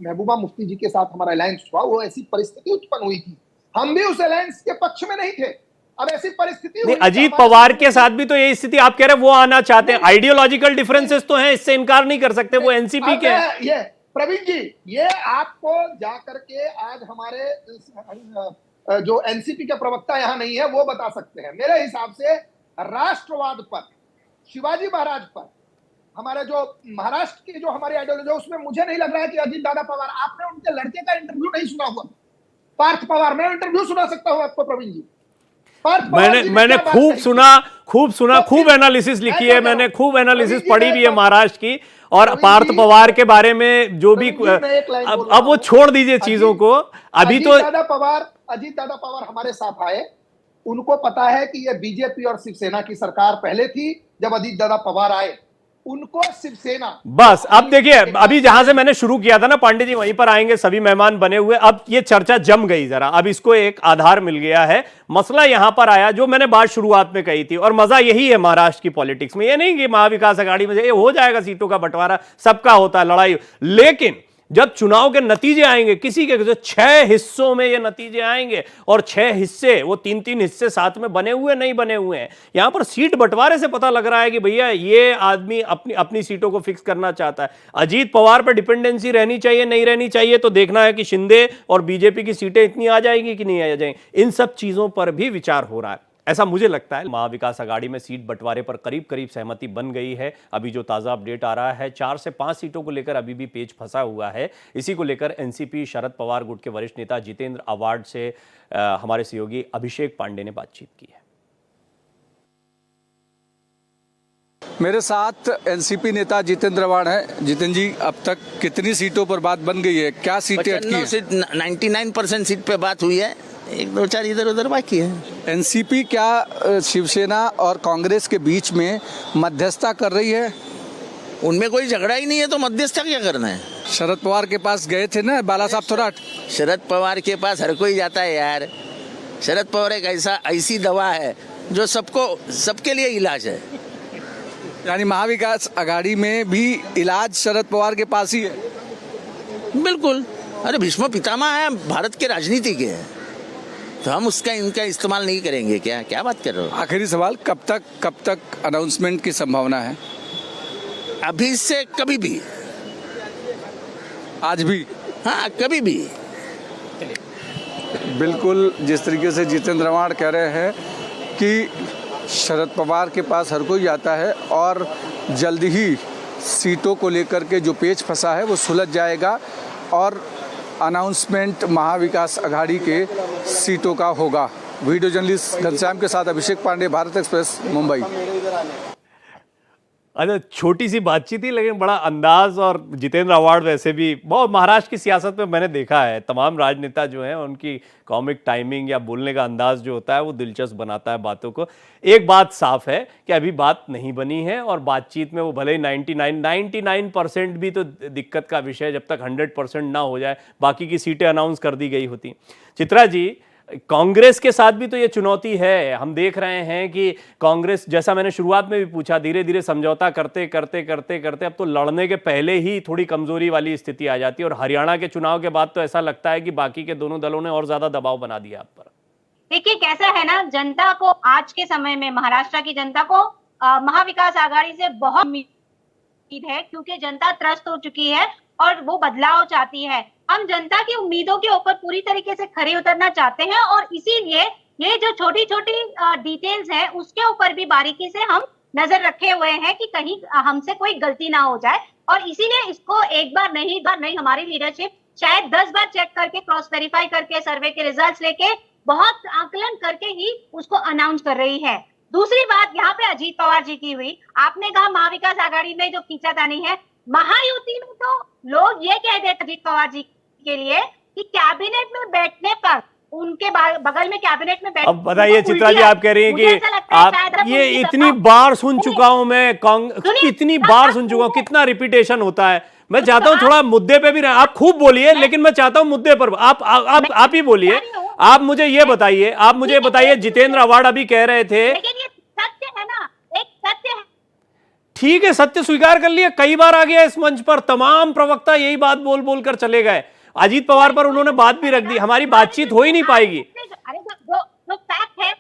महबूबा मुफ्ती जी के साथ हमारा अलायंस हुआ, वो ऐसी परिस्थिति उत्पन्न हुई थी, हम भी उस अलायंस के पक्ष में नहीं थे। अब ऐसी परिस्थिति नहीं, अजीत पवार के साथ भी तो ये स्थिति आप कह रहे हैं वो आना चाहते हैं, आइडियोलॉजिकल डिफरेंस तो हैं, इससे इनकार नहीं कर सकते, वो एनसीपी के हैं। ये प्रवीण जी, ये आपको जाकर के आज हमारे जो एनसीपी के प्रवक्ता यहां नहीं है वो बता सकते हैं। मेरे हिसाब से राष्ट्रवाद पर, शिवाजी महाराज पर, हमारे जो महाराष्ट्र की जो हमारी आइडियोलॉजी, उसमें मुझे नहीं लग रहा है कि अजीत दादा पवार, आपने उनके लड़के का इंटरव्यू नहीं सुना हुआ, पार्थ पवार, मैं इंटरव्यू सुना सकता हूं आपको प्रवीण जी। मैंने खूब सुना, खूब एनालिसिस लिखी है, मैंने खूब एनालिसिस पढ़ी भी है महाराष्ट्र की, और पार्थ पवार के बारे में जो भी, अब वो छोड़ दीजिए चीजों को, अभी तो अजीत दादा पवार हमारे साथ आए, उनको पता है कि ये बीजेपी और शिवसेना की सरकार पहले थी, जब अजीत दादा पवार आए उनको शिवसेना, बस अब देखिए, अभी जहां से मैंने शुरू किया था ना, पांडे जी वहीं पर आएंगे, सभी मेहमान बने हुए, अब ये चर्चा जम गई जरा, अब इसको एक आधार मिल गया है, मसला यहां पर आया जो मैंने बात शुरुआत में कही थी, और मजा यही है महाराष्ट्र की पॉलिटिक्स में, ये नहीं कि महाविकास आघाड़ी में ये हो जाएगा सीटों का बंटवारा, सबका होता है लड़ाई, लेकिन जब चुनाव के नतीजे आएंगे, किसी के 6 हिस्सों में ये नतीजे आएंगे, और 6 हिस्से, वो 3-3 हिस्से साथ में बने हुए नहीं बने हुए हैं, यहां पर सीट बंटवारे से पता लग रहा है कि भैया ये आदमी अपनी सीटों को फिक्स करना चाहता है। अजीत पवार पर डिपेंडेंसी रहनी चाहिए, नहीं रहनी चाहिए, तो देखना है कि शिंदे और बीजेपी की सीटें इतनी आ जाएंगी कि नहीं आ जाएंगी, इन सब चीजों पर भी विचार हो रहा है, ऐसा मुझे लगता है। महाविकास आघाड़ी में सीट बंटवारे पर करीब सहमति बन गई है। अभी जो ताजा अपडेट आ रहा है, 4 से 5 सीटों को लेकर अभी भी पेच फंसा हुआ है। इसी को लेकर एनसीपी शरद पवार गुट के वरिष्ठ नेता जितेंद्र अवार्ड से हमारे सहयोगी अभिषेक पांडे ने बातचीत की है। मेरे साथ एनसीपी नेता जितेंद्र अवार्ड है। जितेंद्र जी, अब तक कितनी सीटों पर बात बन गई है, क्या सीटें अटकी हैं? 99% सीट पे बात हुई है, 1-2-4 इधर उधर बाकी है। एनसीपी क्या शिवसेना और कांग्रेस के बीच में मध्यस्थता कर रही है? उनमें कोई झगड़ा ही नहीं है तो मध्यस्थता क्या करना है? शरद पवार के पास गए थे ना बाला साहब थोराट। शरद पवार के पास हर कोई जाता है यार। शरद पवार एक ऐसी दवा है जो सबके लिए इलाज है। यानी महाविकास आघाड़ी में भी इलाज शरद पवार के पास ही है? बिल्कुल। अरे भीष्म पितामह है, भारत के राजनीति के है, तो हम इनका इस्तेमाल नहीं करेंगे क्या बात कर रहे हो? आखिरी सवाल, कब तक अनाउंसमेंट की संभावना है? अभी से कभी भी। आज भी? हाँ, कभी भी। बिल्कुल, जिस तरीके से जितेंद्र अवार्ड कह रहे हैं कि शरद पवार के पास हर कोई आता है और जल्द ही सीटों को लेकर के जो पेच फंसा है वो सुलझ जाएगा और अनाउंसमेंट महाविकास आघाड़ी के सीटों का होगा। वीडियो जर्नलिस्ट घनश्याम के साथ अभिषेक पांडे, भारत एक्सप्रेस, मुंबई। अच्छा, छोटी सी बातचीत थी लेकिन बड़ा अंदाज, और जितेंद्र अवार्ड वैसे भी बहुत महाराष्ट्र की सियासत में मैंने देखा है, तमाम राजनेता जो हैं उनकी कॉमिक टाइमिंग या बोलने का अंदाज जो होता है वो दिलचस्प बनाता है बातों को। एक बात साफ है कि अभी बात नहीं बनी है, और बातचीत में वो भले ही 99% भी तो दिक्कत का विषय, जब तक 100% ना हो जाए बाकी की सीटें अनाउंस कर दी गई होती। चित्रा जी, कांग्रेस के साथ भी तो ये चुनौती है, हम देख रहे हैं कि कांग्रेस, जैसा मैंने शुरुआत में भी पूछा, धीरे धीरे समझौता करते अब तो लड़ने के पहले ही थोड़ी कमजोरी वाली स्थिति आ जाती है, और हरियाणा के चुनाव के बाद तो ऐसा लगता है कि बाकी के दोनों दलों ने और ज्यादा दबाव बना दिया आप पर। देखिए कैसा है ना, जनता को आज के समय में, महाराष्ट्र की जनता को महाविकास आघाड़ी से बहुत उम्मीद है, क्योंकि जनता त्रस्त हो चुकी है और वो बदलाव चाहती है। हम जनता की उम्मीदों के ऊपर पूरी तरीके से खरे उतरना चाहते हैं, और इसीलिए ये जो छोटी छोटी डिटेल्स हैं उसके ऊपर भी बारीकी से हम नजर रखे हुए हैं कि कहीं हमसे कोई गलती ना हो जाए, और इसीलिए इसको एक बार नहीं हमारी लीडरशिप शायद 10 बार चेक करके, क्रॉस वेरीफाई करके, सर्वे के रिजल्ट्स लेके, बहुत आकलन करके ही उसको अनाउंस कर रही है। दूसरी बात यहाँ पे अजीत पवार जी की हुई, आपने कहा महाविकास आघाड़ी में जो खींचातानी है, महायुति में तो लोग ये कह देते अजीत पवार जी के लिए कि कैबिनेट में बैठने पर उनके बगल में कैबिनेट में बैठ। अब बताइए चित्रा जी, आप कह रही हैं कि आप ये इतनी बार सुन चुका हूं मैं, कितनी बार सुन चुका हूं, कितना रिपीटेशन होता है। मैं चाहता हूं थोड़ा मुद्दे पे भी आप खूब बोलिए, लेकिन मैं चाहता हूं मुद्दे पर आप ही बोलिए। आप मुझे ये बताइए, जितेंद्र अवार्ड अभी कह रहे थे, लेकिन ये सत्य है ना, एक सत्य है। ठीक है, सत्य स्वीकार कर लिया, कई बार आ गया इस मंच पर, तमाम प्रवक्ता यही बात बोल बोल कर चले गए। अजीत पवार पर उन्होंने बात भी रख दी, हमारी बातचीत हो ही नहीं पाएगी। अरे जो फैक्ट है,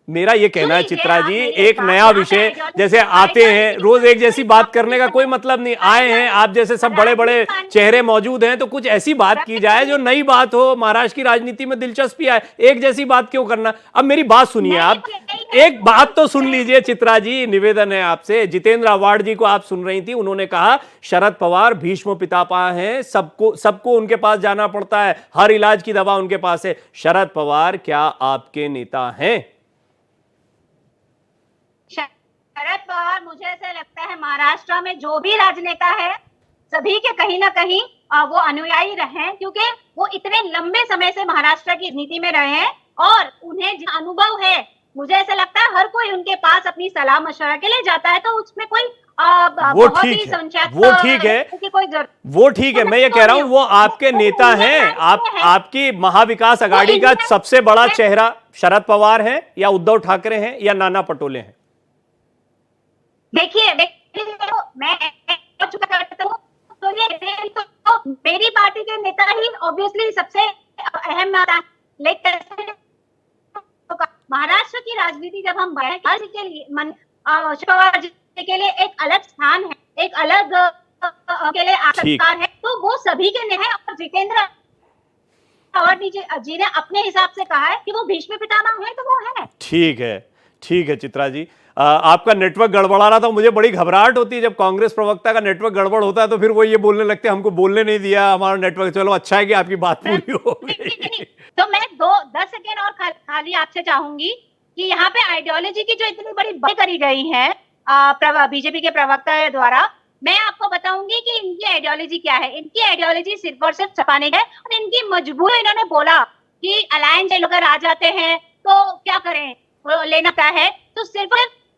मेरा ये कहना है चित्रा जी, एक नया विषय जैसे आते हैं, रोज एक जैसी बात करने का कोई मतलब नहीं। आए हैं आप जैसे सब बड़े बड़े चेहरे मौजूद हैं, तो कुछ ऐसी बात की जाए जो नई बात हो, महाराष्ट्र की राजनीति में दिलचस्पी आए। एक जैसी बात क्यों करना। अब मेरी बात सुनिए, आप एक बात तो सुन लीजिए चित्रा जी, निवेदन है आपसे। जितेंद्र अवार्ड जी को आप सुन रही थी, उन्होंने कहा शरद पवार भीष्म पितामह हैं, सबको उनके पास जाना पड़ता है, हर इलाज की दवा उनके पास है। शरद पवार क्या आपके नेता हैं? शरद पवार, मुझे ऐसा लगता है महाराष्ट्र में जो भी राजनेता है, सभी के कहीं ना कहीं वो अनुयायी रहे हैं, क्योंकि वो इतने लंबे समय से महाराष्ट्र की नीति में रहे हैं और उन्हें जो अनुभव है, मुझे ऐसा लगता है हर कोई उनके पास अपनी सलाह मशवरा के लिए जाता है, तो उसमें कोई वो ठीक है, मैं ये कह रहा हूं वो आपके नेता हैं। आपकी महाविकास आघाड़ी का सबसे बड़ा चेहरा शरद पवार है या उद्धव ठाकरे हैं या नाना पटोले हैं? देखिए मैं करता हूँ, तो मेरी पार्टी के नेता ही ऑब्वियसली सबसे अहम आता है, लेकिन महाराष्ट्र की राजनीति जब हम बढ़े के लिए के लिए एक अलग स्थान है, एक अलग के लिए आकार है, तो वो सभी के नेता हैं। और जितेंद्र अवार्ड जी ने अपने हिसाब से कहा है कि वो भीष्म पितामह है, तो वो है। ठीक है चित्रा जी, आपका नेटवर्क गड़बड़ा रहा था, मुझे बड़ी घबराहट होती है जब कांग्रेस प्रवक्ता का नेटवर्क गड़बड़ होता है, तो फिर वो ये बोलने लगते हैं हमको बोलने नहीं दिया हमारा नेटवर्क। चलो अच्छा है कि आपकी बात पूरी हो गई। तो मैं 10 सेकेंड और खाली आपसे चाहूंगी कि यहाँ पे आइडियोलॉजी की जो इतनी बड़ी बात करी गई है बीजेपी के प्रवक्ता द्वारा, मैं आपको बताऊंगी कि इनकी आइडियोलॉजी क्या है। इनकी आइडियोलॉजी सिर्फ और सिर्फ छपाने है, और इनकी मजबूरी, इन्होंने बोला कि अलायंस लोग आ जाते हैं तो क्या करें, लेना क्या है, तो सिर्फ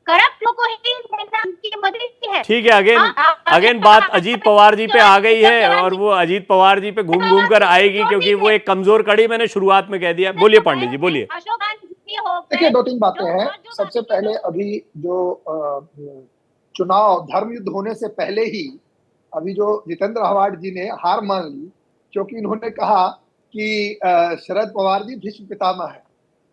करप्ट लोगों को ही लेना उनकी मजबूरी है। ठीक है, अगेन बात अजीत पवार जी पे आ गई है, और वो अजीत पवार जी पे घूम घूम कर आएगी, क्योंकि वो एक कमजोर कड़ी मैंने शुरुआत में कह दिया। बोलिए पांडे जी, बोलिए। देखिए 2-3 बातें हैं। सबसे पहले अभी जो चुनाव धर्म युद्ध होने से पहले ही अभी जो जितेंद्र अवार्ड जी ने हार मान ली, क्योंकि इन्होंने कहा कि शरद पवार जी भीष्म पितामह है,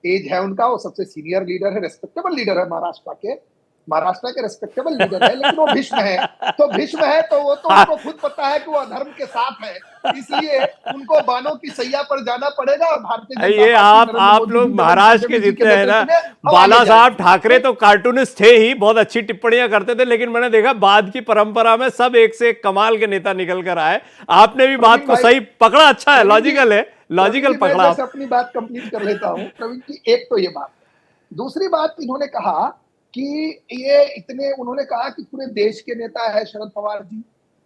एज है उनका, वो सबसे सीनियर लीडर है, रेस्पेक्टेबल लीडर है महाराष्ट्र के रेस्पेक्टेबल लीडर है, लेकिन वो भीष्म है, तो भीष्म है तो वो तो उनको खुद पता है कि वो अधर्म के साथ है, इसलिए उनको बानों की सैया पर जाना पड़ेगा। और भारतीय ये आप लोग महाराष्ट्र के जितने हैं ना, बाला साहब ठाकरे तो कार्टूनिस्ट थे ही, बहुत अच्छी टिप्पणियां करते थे, लेकिन मैंने देखा बाद की परंपरा में सब एक से एक कमाल के नेता निकल कर आए। आपने भी बात को सही पकड़ा, अच्छा है, लॉजिकल पकड़ा। मैं अपनी बात कंप्लीट कर लेता हूँ प्रवीण की। एक तो ये बात, दूसरी बात इन्होंने कहा कि ये इतने, उन्होंने कहा कि पूरे देश के नेता है शरद पवार जी।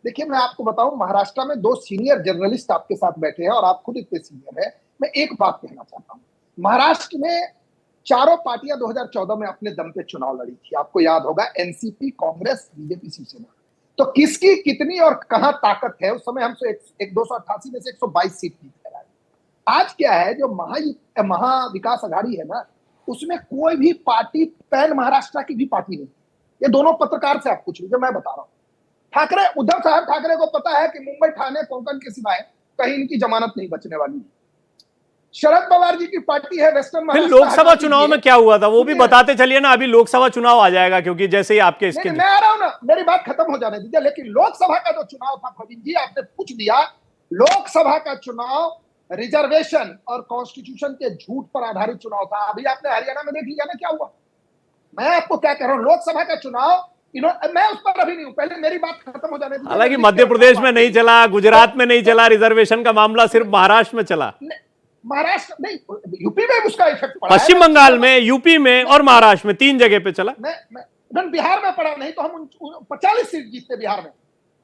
देखिए मैं आपको बताऊं, महाराष्ट्र में 2 सीनियर जर्नलिस्ट आपके साथ बैठे हैं और आप खुद इतने सीनियर हैं। मैं एक बात कहना चाहता हूं, महाराष्ट्र में चारों पार्टियां 2014 में अपने दम पे चुनाव लड़ी थी, आपको याद होगा, एनसीपी, कांग्रेस, बीजेपी, शिवसेना। तो किसकी कितनी और कहां ताकत है, उस समय हम 288 में से 122 सीट जीत कर आए। आज क्या है, जो महाविकास आघाड़ी है ना, उसमें कोई भी पार्टी पैन महाराष्ट्र की भी पार्टी नहीं। ये दोनों पत्रकार से आप पूछ लीजिए, मैं बता रहा हूं। ठाकरे, उद्धव साहब ठाकरे को पता है कि मुंबई, ठाणे, कोंकण के सिवाय कहीं इनकी जमानत नहीं बचने वाली। शरद पवार जी की पार्टी है वेस्टर्न महाराष्ट्र। लोकसभा चुनाव में क्या हुआ था वो भी बताते चलिए ना, अभी लोकसभा चुनाव आ जाएगा, क्योंकि जैसे ही आपके इसके मैं आ रहा हूं ना, मेरी बात खत्म हो जाने दीजिए। लेकिन लोकसभा का जो चुनाव था प्रवीण जी, आपने पूछ दिया, लोकसभा का चुनाव रिजर्वेशन और कॉन्स्टिट्यूशन के झूठ पर आधारित चुनाव था। अभी आपने हरियाणा में देख लिया ना क्या हुआ। मैं आपको क्या कह रहा हूं, लोकसभा का चुनाव मैं उस पर अभी नहीं हूं, पहले मेरी बात खत्म हो जाने दीजिए। हालांकि मध्य प्रदेश में नहीं चला, गुजरात में नहीं चला रिजर्वेशन का मामला, सिर्फ महाराष्ट्र में चला। महाराष्ट्र नहीं, यूपी में उसका इफेक्ट पड़ा, पश्चिम बंगाल में, यूपी में और महाराष्ट्र में 3 जगह पे चला। मैं बिहार में पड़ा नहीं तो हम 45 सीट जीतते, बिहार में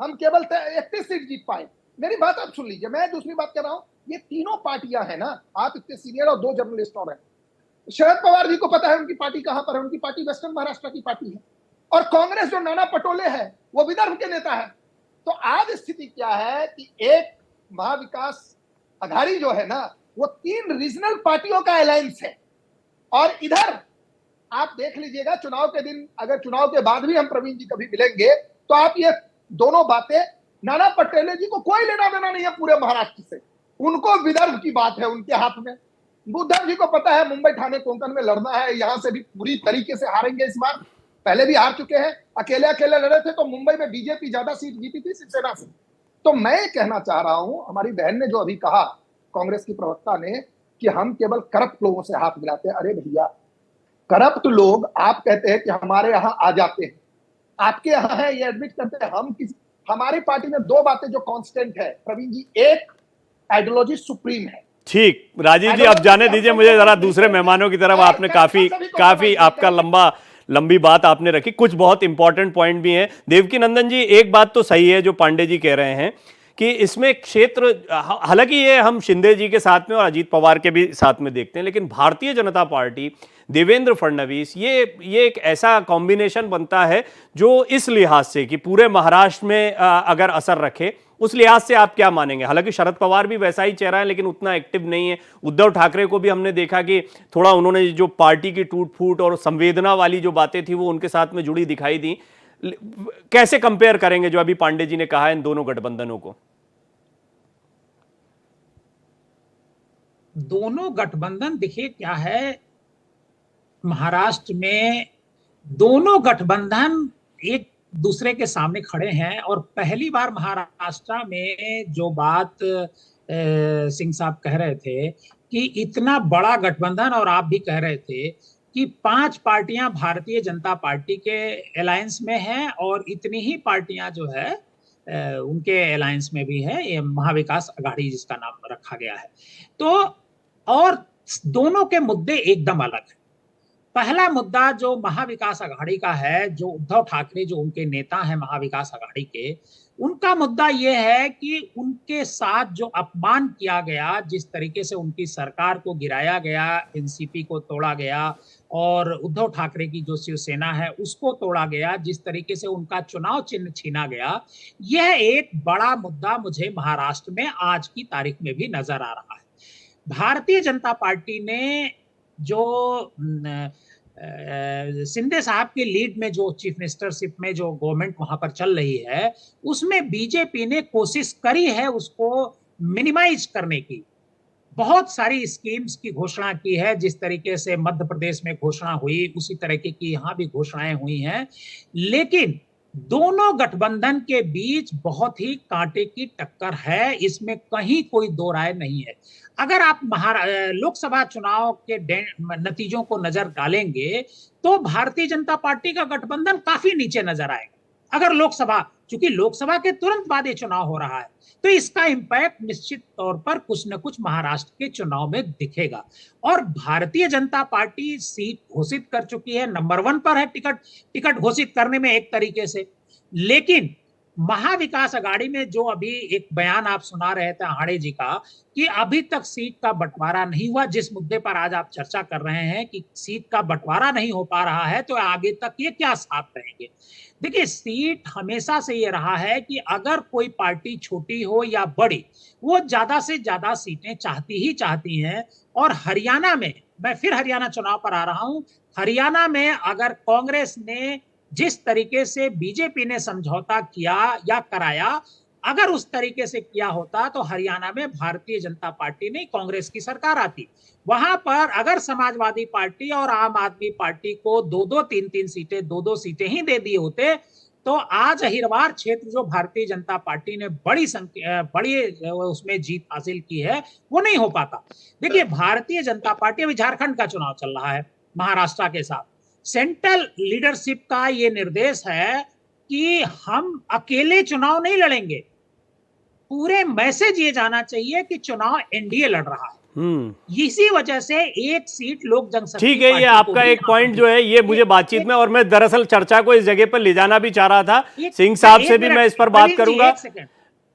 हम केवल 31 सीट जीत पाए। मेरी बात आप सुन लीजिए, मैं दूसरी बात कर रहा हूं, ये तीनों पार्टियां हैं ना, आप इतने सीनियर और 2 जर्नलिस्ट और हैं। शरद पवार जी को पता है उनकी पार्टी कहां पर है, उनकी पार्टी वेस्टर्न महाराष्ट्र की पार्टी है, और कांग्रेस जो नाना पटोले है वो विदर्भ के नेता है। तो आज स्थिति क्या है कि एक महाविकास अघाड़ी जो है ना, वो 3 रीजनल पार्टियों का अलायंस है, और इधर आप देख लीजिएगा चुनाव के दिन, अगर चुनाव के बाद भी हम प्रवीण जी कभी मिलेंगे तो आप ये दोनों बातें, नाना पटोले जी को कोई लेना देना नहीं है पूरे महाराष्ट्र से, उनको विदर्भ की बात है उनके हाथ में। उद्धव जी को पता है मुंबई ठाणे कोंकण में लड़ना है, यहां से भी पूरी तरीके से हारेंगे इस बार, पहले भी हार चुके हैं, अकेले अकेले लड़े थे तो मुंबई में बीजेपी ज्यादा सीट जीती थी शिवसेना से। तो मैं कहना चाह रहा हूं, हमारी बहन ने जो अभी कहा, कांग्रेस की प्रवक्ता ने, कि हम केवल करप्ट लोगों से हाथ मिलाते हैं। अरे भैया, करप्ट लोग आप कहते हैं कि हमारे यहां आ जाते हैं, आपके यहां है ये एडमिट करते हैं। हमारी पार्टी में 2 बातें जो कांस्टेंट है प्रवीण जी, एक आइडियोलॉजी सुप्रीम है। ठीक, राजीव जी आप जाने दीजिए, मुझे जरा दूसरे मेहमानों की तरफ, आपने काफी आपका लंबी बात आपने रखी, कुछ बहुत इंपॉर्टेंट पॉइंट भी हैं। देवकी नंदन जी, एक बात तो सही है जो पांडे जी कह रहे हैं कि इसमें क्षेत्र, हालांकि ये हम शिंदे जी के साथ में और अजीत पवार के भी साथ में देखते हैं, लेकिन भारतीय जनता पार्टी, देवेंद्र फडणवीस, ये एक ऐसा कॉम्बिनेशन बनता है जो इस लिहाज से कि पूरे महाराष्ट्र में अगर असर रखे, उस लिहाज से आप क्या मानेंगे? हालांकि शरद पवार भी वैसा ही चेहरा है लेकिन उतना एक्टिव नहीं है। उद्धव ठाकरे को भी हमने देखा कि थोड़ा उन्होंने जो पार्टी की टूट फूट और संवेदना वाली जो बातें थी वो उनके साथ में जुड़ी दिखाई दी। कैसे कंपेयर करेंगे जो अभी पांडे जी ने कहा है इन दोनों गठबंधनों को? दोनों गठबंधन देखिए क्या है, महाराष्ट्र में दोनों गठबंधन एक दूसरे के सामने खड़े हैं, और पहली बार महाराष्ट्र में जो बात सिंह साहब कह रहे थे कि इतना बड़ा गठबंधन, और आप भी कह रहे थे कि 5 पार्टियां भारतीय जनता पार्टी के अलायंस में हैं और इतनी ही पार्टियां जो है उनके अलायंस में भी है, ये महाविकास अघाड़ी जिसका नाम रखा गया है। तो और दोनों के मुद्दे एकदम अलग हैं। पहला मुद्दा जो महाविकास अघाड़ी का है, जो उद्धव ठाकरे जो उनके नेता हैं महाविकास अघाड़ी के, उनका मुद्दा यह है कि उनके साथ जो अपमान किया गया, जिस तरीके से उनकी सरकार को गिराया गया, एनसीपी को तोड़ा गया और उद्धव ठाकरे की जो शिवसेना है उसको तोड़ा गया, जिस तरीके से उनका चुनाव चिन्ह छीना गया, यह एक बड़ा मुद्दा मुझे महाराष्ट्र में आज की तारीख में भी नजर आ रहा है। भारतीय जनता पार्टी ने जो शिंदे साहब के लीड में जो चीफ मिनिस्टरशिप में जो गवर्नमेंट वहां पर चल रही है, उसमें बीजेपी ने कोशिश करी है उसको मिनिमाइज करने की। बहुत सारी स्कीम्स की घोषणा की है, जिस तरीके से मध्य प्रदेश में घोषणा हुई उसी तरीके की यहां भी घोषणाएं हुई हैं, लेकिन दोनों गठबंधन के बीच बहुत ही कांटे की टक्कर है, इसमें कहीं कोई दो राय नहीं है। अगर आप लोकसभा चुनाव के नतीजों को नजर डालेंगे तो भारतीय जनता पार्टी का गठबंधन काफी नीचे नजर आएगा। अगर लोकसभा, चूंकि लोकसभा के तुरंत बाद ये चुनाव हो रहा है, तो इसका इंपैक्ट निश्चित तौर पर कुछ न कुछ महाराष्ट्र के चुनाव में दिखेगा। और भारतीय जनता पार्टी सीट घोषित कर चुकी है, नंबर 1 पर है टिकट घोषित करने में एक तरीके से। लेकिन महाविकास अघाड़ी में जो अभी एक बयान आप सुना रहे थे आहाड़े जी का, कि अभी तक सीट का बंटवारा नहीं हुआ, जिस मुद्दे पर आज आप चर्चा कर रहे हैं कि सीट का बंटवारा नहीं हो पा रहा है, तो आगे तक ये क्या साथ रहेंगे? देखिए, सीट हमेशा से ये रहा है कि अगर कोई पार्टी छोटी हो या बड़ी, वो ज्यादा से ज्यादा सीटें चाहती हैं। और हरियाणा में, मैं फिर हरियाणा चुनाव पर आ रहा हूं, हरियाणा में अगर कांग्रेस ने जिस तरीके से बीजेपी ने समझौता किया या कराया, अगर उस तरीके से किया होता तो हरियाणा में भारतीय जनता पार्टी नहीं कांग्रेस की सरकार आती। वहां पर अगर समाजवादी पार्टी और आम आदमी पार्टी को 2-2, 3-3 सीटें, 2-2 सीटें ही दे दिए होते, तो आज अहिरवार क्षेत्र जो भारतीय जनता पार्टी ने बड़ी उसमें जीत हासिल की है, वो नहीं हो पाता। देखिए, भारतीय जनता पार्टी, अभी झारखंड का चुनाव चल रहा है महाराष्ट्र के साथ, सेंट्रल लीडरशिप का ये निर्देश है कि हम अकेले चुनाव नहीं लड़ेंगे। पूरे मैसेज ये जाना चाहिए कि चुनाव एनडीए लड़ रहा है। इसी वजह से एक सीट लोक जनशक्ति, ठीक है, ये आपका एक पॉइंट जो है ये मुझे बातचीत में, और मैं दरअसल चर्चा को इस जगह पर ले जाना भी चाह रहा था, सिंह साहब से भी मैं इस पर बात करूंगा।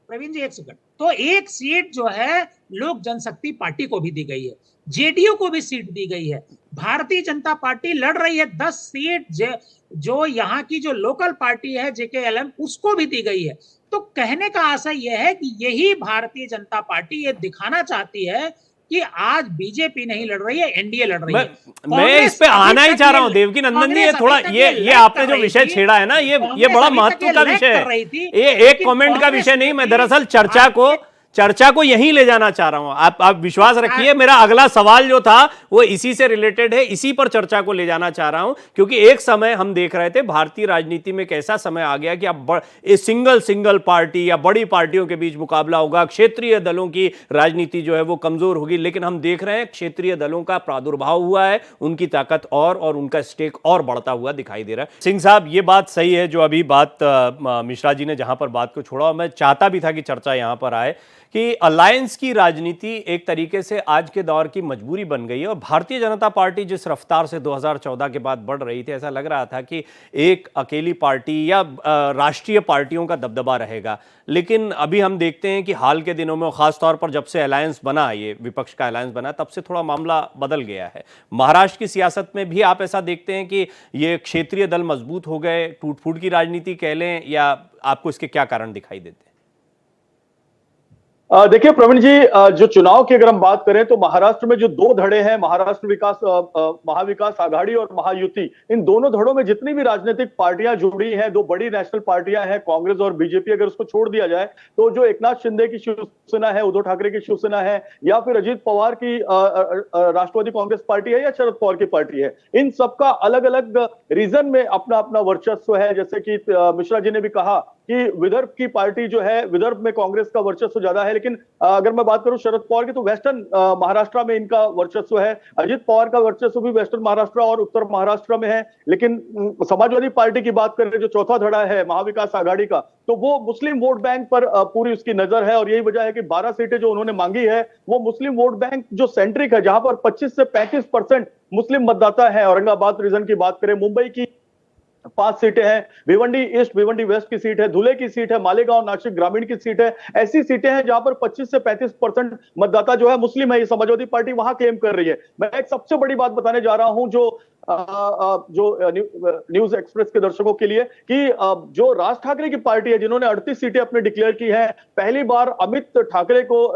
प्रवीण जी एक सेकंड, तो एक सीट जो है लोक जनशक्ति पार्टी को भी दी गई है, जेडीयू को भी सीट दी गई है, भारतीय जनता पार्टी लड़ रही है 10 सीट जो यहाँ की जो लोकल पार्टी है जेकेएलएम उसको भी दी गई है। तो कहने का आशय यह है कि यही भारतीय जनता पार्टी ये दिखाना चाहती है कि आज बीजेपी नहीं लड़ रही है, एनडीए लड़ रही है। मैं इस पे आना ही चाह रहा हूं देवकी नंदन जी, ये थोड़ा ये आपने जो विषय छेड़ा है ना, ये बड़ा महत्व का विषय है, ये एक कमेंट का विषय नहीं। मैं दरअसल चर्चा को यहीं ले जाना चाह रहा हूं। आप विश्वास रखिए, मेरा अगला सवाल जो था वो इसी से रिलेटेड है, इसी पर चर्चा को ले जाना चाह रहा हूं, क्योंकि एक समय हम देख रहे थे भारतीय राजनीति में कैसा समय आ गया कि अब सिंगल पार्टी या बड़ी पार्टियों के बीच मुकाबला होगा, क्षेत्रीय दलों की राजनीति जो है वो कमजोर होगी। लेकिन हम देख रहे हैं क्षेत्रीय दलों का प्रादुर्भाव हुआ है, उनकी ताकत और उनका स्टेक और बढ़ता हुआ दिखाई दे रहा है। सिंह साहब, ये बात सही है जो अभी बात मिश्रा जी ने जहां पर बात को छोड़ा, और मैं चाहता भी था कि चर्चा यहां पर आए कि अलायंस की राजनीति एक तरीके से आज के दौर की मजबूरी बन गई है। और भारतीय जनता पार्टी जिस रफ्तार से 2014 के बाद बढ़ रही थी, ऐसा लग रहा था कि एक अकेली पार्टी या राष्ट्रीय पार्टियों का दबदबा रहेगा। लेकिन अभी हम देखते हैं कि हाल के दिनों में, खासतौर पर जब से अलायंस बना, ये विपक्ष का अलायंस बना, तब से थोड़ा मामला बदल गया है। महाराष्ट्र की सियासत में भी आप ऐसा देखते हैं कि ये क्षेत्रीय दल मजबूत हो गए, टूट फूट की राजनीति कह लें, या आपको इसके क्या कारण दिखाई देते हैं? देखिए प्रवीण जी, जो चुनाव की अगर हम बात करें तो महाराष्ट्र में जो दो धड़े हैं, महाराष्ट्र विकास महाविकास आघाड़ी और महायुति, इन दोनों धड़ों में जितनी भी राजनीतिक पार्टियां जुड़ी हैं, दो बड़ी नेशनल पार्टियां हैं, कांग्रेस और बीजेपी, अगर उसको छोड़ दिया जाए तो जो एकनाथ शिंदे की शिवसेना है, उद्धव ठाकरे की शिवसेना है, या फिर अजीत पवार की राष्ट्रवादी कांग्रेस पार्टी है, या शरद पवार की पार्टी है, इन सबका अलग अलग रीजन में अपना अपना वर्चस्व है। जैसे कि मिश्रा जी ने भी कहा कि विदर्भ की पार्टी जो है, विदर्भ में कांग्रेस का वर्चस्व ज्यादा है, लेकिन अगर मैं बात करूं शरद पवार की तो वेस्टर्न महाराष्ट्र में इनका वर्चस्व है। अजीत पवार का वर्चस्व भी वेस्टर्न महाराष्ट्र और उत्तर महाराष्ट्र में है। लेकिन समाजवादी पार्टी की बात करें, जो चौथा धड़ा है महाविकास आघाड़ी का, तो वो मुस्लिम वोट बैंक पर पूरी उसकी नजर है। और यही वजह है कि 12 सीटें जो उन्होंने मांगी है वो मुस्लिम वोट बैंक जो सेंट्रिक है, जहां पर 25 से 35% मुस्लिम मतदाता है। औरंगाबाद रीजन की बात करें, मुंबई की 5 सीटें हैं, भिवंडी ईस्ट, भिवंडी वेस्ट की सीट है, धुले की सीट है, मालेगांव नासिक ग्रामीण की सीट है। ऐसी सीटें हैं जहां पर 25 से 35% मतदाता जो है मुस्लिम है। ये समाजवादी पार्टी वहां क्लेम कर रही है। मैं एक सबसे बड़ी बात बताने जा रहा हूं जो न्यूज एक्सप्रेस के दर्शकों के लिए, कि जो राज ठाकरे की पार्टी है, जिन्होंने 38 सीटें अपने डिक्लेयर की हैं, पहली बार अमित ठाकरे को,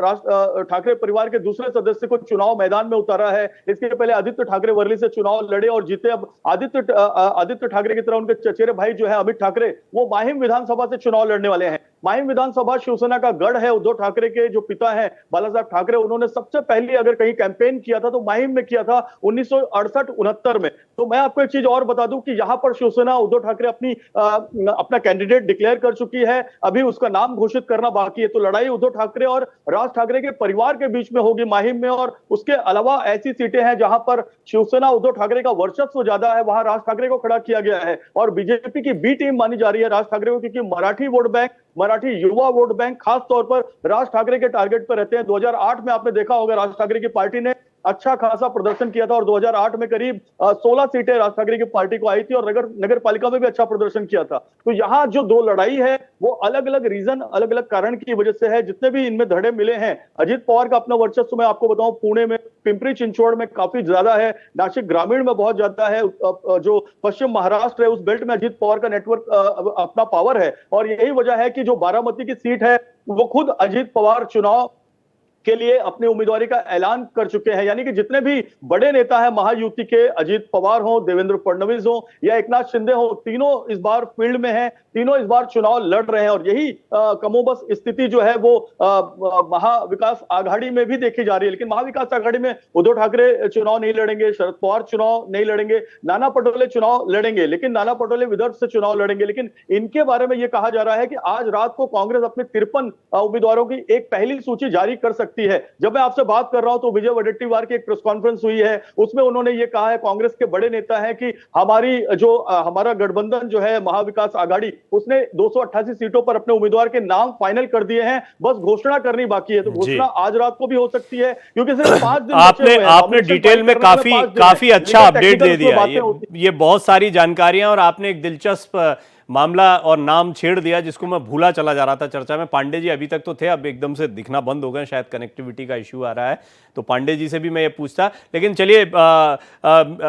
ठाकरे परिवार के दूसरे सदस्य को चुनाव मैदान में उतारा है। इसके पहले आदित्य ठाकरे वर्ली से चुनाव लड़े और जीते। अब आदित्य ठाकरे की तरह उनके चचेरे भाई जो है अमित ठाकरे, वो माहिम विधानसभा से चुनाव लड़ने वाले हैं। माहिम विधानसभा शिवसेना का गढ़ है। उद्धव ठाकरे के जो पिता हैं बालासाहेब ठाकरे, उन्होंने सबसे पहले अगर कहीं कैंपेन किया था तो माहिम में किया था 1968-69 में। तो मैं आपको एक चीज और बता दूं कि यहां पर शिवसेना, उद्धव ठाकरे अपना कैंडिडेट डिक्लेयर कर चुकी है, अभी उसका नाम घोषित करना बाकी है। तो लड़ाई उद्धव ठाकरे और राज ठाकरे के परिवार के बीच में होगी माहिम में। और उसके अलावा ऐसी सीटें हैं जहां पर शिवसेना उद्धव ठाकरे का वर्चस्व ज्यादा है, वहां राज ठाकरे को खड़ा किया गया है। और बीजेपी की बी टीम मानी जा रही है राज ठाकरे को, क्योंकि मराठी वोट बैंक, मराठी युवा वोट बैंक खास तौर पर राज ठाकरे के टारगेट पर रहते हैं। 2008 में आपने देखा होगा राज ठाकरे की पार्टी ने अच्छा खासा प्रदर्शन किया था और 2008 में करीब 16 सीटें राज ठाकरे की पार्टी को आई थी और नगर पालिका में भी अच्छा प्रदर्शन किया था। तो यहाँ जो दो लड़ाई है वो अलग अलग रीजन, अलग अलग कारण की वजह से है। जितने भी इनमें धड़े मिले हैं, अजीत पवार का अपना वर्चस्व मैं आपको बताऊं, पुणे में, पिंपरी चिंचवड़ में काफी ज्यादा है, नासिक ग्रामीण में बहुत ज्यादा है, जो पश्चिम महाराष्ट्र है उस बेल्ट में अजीत पवार का नेटवर्क अपना पावर है। और यही वजह है कि जो बारामती की सीट है वो खुद अजीत पवार चुनाव के लिए अपनी उम्मीदवारी का ऐलान कर चुके हैं। यानी कि जितने भी बड़े नेता हैं महायुति के, अजीत पवार हो, देवेंद्र फडणवीस हो या एकनाथ शिंदे हो, तीनों इस बार फील्ड में हैं, तीनों इस बार चुनाव लड़ रहे हैं। और यही कमोबस स्थिति जो है वो महाविकास आघाड़ी में भी देखी जा रही है। लेकिन महाविकास आघाड़ी में उद्धव ठाकरे चुनाव नहीं लड़ेंगे, शरद पवार चुनाव नहीं लड़ेंगे, नाना पटोले चुनाव लड़ेंगे, लेकिन नाना पटोले विदर्भ से चुनाव लड़ेंगे। लेकिन इनके बारे में यह कहा जा रहा है कि आज रात को कांग्रेस अपने 53 उम्मीदवारों की एक पहली सूची जारी कर सकती है। जब मैं आपसे बात कर रहा हूं तो विजय वडेट्टीवार की एक प्रेस कॉन्फ्रेंस हुई है, उसमें उन्होंने ये कहा है, कांग्रेस के बड़े नेता हैं, कि हमारा गठबंधन जो है महाविकास आघाड़ी, उसने 288 सीटों पर अपने उम्मीदवार के नाम फाइनल कर दिए हैं, बस घोषणा करनी बाकी है। तो घोषणा आज रात को भी हो सकती है, क्योंकि सिर्फ 5 दिन आपने डिटेल में काफी अच्छा अपडेट दे दिया। ये बहुत सारी जानकारियां, और आपने एक दिलचस्प मामला और नाम छेड़ दिया जिसको मैं भूला चला जा रहा था चर्चा में। पांडे जी अभी तक तो थे, अब एकदम से दिखना बंद हो गए, शायद कनेक्टिविटी का इश्यू आ रहा है, तो पांडे जी से भी मैं ये पूछता। लेकिन चलिए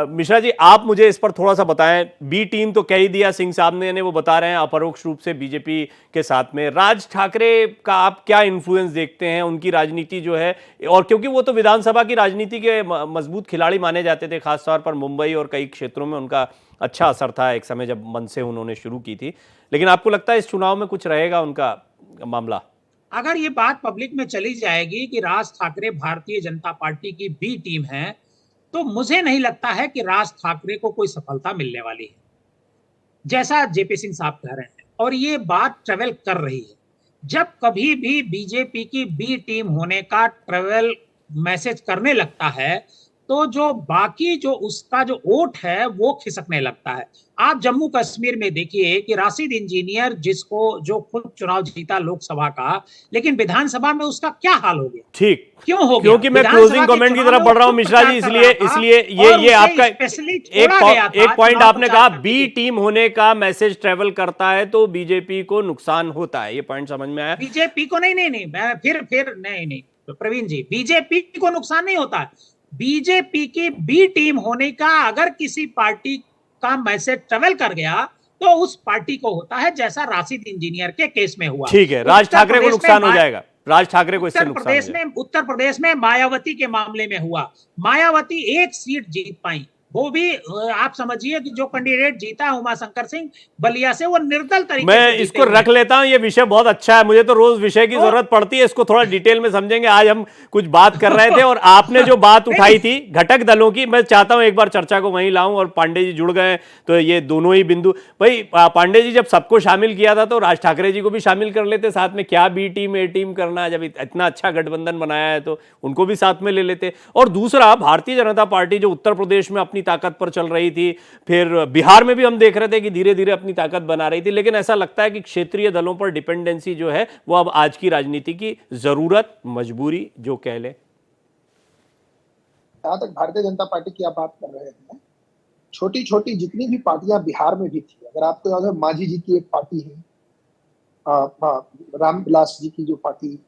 मिश्रा जी, आप मुझे इस पर थोड़ा सा बताएं। बी टीम तो कह ही दिया सिंह साहब ने, वो बता रहे हैं अपरोक्ष रूप से बीजेपी के साथ में। राज ठाकरे का आप क्या इन्फ्लुएंस देखते हैं, उनकी राजनीति जो है, और क्योंकि वो तो विधानसभा की राजनीति के मजबूत खिलाड़ी माने जाते थे, खासतौर पर मुंबई और कई क्षेत्रों में उनका अच्छा असर था एक समय जब मन से उन्होंने शुरू की थी। लेकिन आपको लगता है इस चुनाव में कुछ रहेगा उनका मामला? अगर ये बात पब्लिक में चली जाएगी कि राज ठाकरे भारतीय जनता पार्टी की बी टीम है, तो मुझे नहीं लगता है कि राज ठाकरे को कोई सफलता मिलने वाली है, जैसा जेपी सिंह साहब कह रहे हैं। और ये बात ट्रेवल कर रही है। जब कभी भी बीजेपी की बी टीम होने का ट्रेवल मैसेज करने लगता है, तो जो बाकी जो उसका जो वोट है वो खिसकने लगता है। आप जम्मू कश्मीर में देखिए कि राशिद इंजीनियर, जिसको जो खुद चुनाव जीता लोकसभा का, लेकिन विधानसभा में उसका क्या हाल हो गया? ठीक, क्यों हो गया? क्योंकि मैं क्लोजिंग कमेंट की तरफ बढ़ रहा हूं मिश्रा जी, इसलिए ये आपका एक पॉइंट आपने कहा, बी टीम होने का मैसेज ट्रेवल करता है तो बीजेपी को नुकसान होता है, ये पॉइंट समझ में आया? बीजेपी को नहीं, मैं फिर नहीं, तो प्रवीण जी, बीजेपी को नुकसान नहीं होता है। बीजेपी की बी टीम होने का अगर किसी पार्टी का मैसेज ट्रेवल कर गया तो उस पार्टी को होता है, जैसा राशिद इंजीनियर के केस में हुआ। ठीक है, राज ठाकरे को नुकसान हो जाएगा, राज ठाकरे को इससे नुकसान हो जाएगा। उत्तर प्रदेश में मायावती के मामले में हुआ, मायावती एक सीट जीत पाई, वो भी आप समझिए कि जो कैंडिडेट जीता उमाशंकर सिंह बलिया से, वो निर्दल तरीके मैं इसको रख लेता हूं, ये विषय बहुत अच्छा है, मुझे तो रोज विषय की जरूरत पड़ती है, इसको थोड़ा डिटेल में समझेंगे। आज हम कुछ बात कर रहे थे और आपने जो बात उठाई थी घटक दलों की, मैं चाहता हूं एक बार चर्चा को वहीं लाऊं, और पांडे जी जुड़ गए तो ये दोनों ही बिंदु। भाई पांडे जी, जब सबको शामिल किया था तो राज ठाकरे जी को भी शामिल कर लेते साथ में, क्या बी टीम ए टीम करना, जब इतना अच्छा गठबंधन बनाया है तो उनको भी साथ में ले लेते। और दूसरा, भारतीय जनता पार्टी जो उत्तर प्रदेश में अपनी ताकत पर चल रही थी, फिर बिहार में भी हम देख रहे थे कि धीरे धीरे अपनी ताकत बना रही थी, लेकिन ऐसा लगता है कि क्षेत्रीय दलों पर डिपेंडेंसी जो है वो अब आज की राजनीति की जरूरत, मजबूरी जो कह ले। जहां तक भारतीय जनता पार्टी की आप बात कर रहे हैं, छोटी छोटी जितनी भी पार्टियां बिहार में भी थी, अगर आपको याद है मांझी जी की एक पार्टी है, रामविलास जी की जो पार्टी,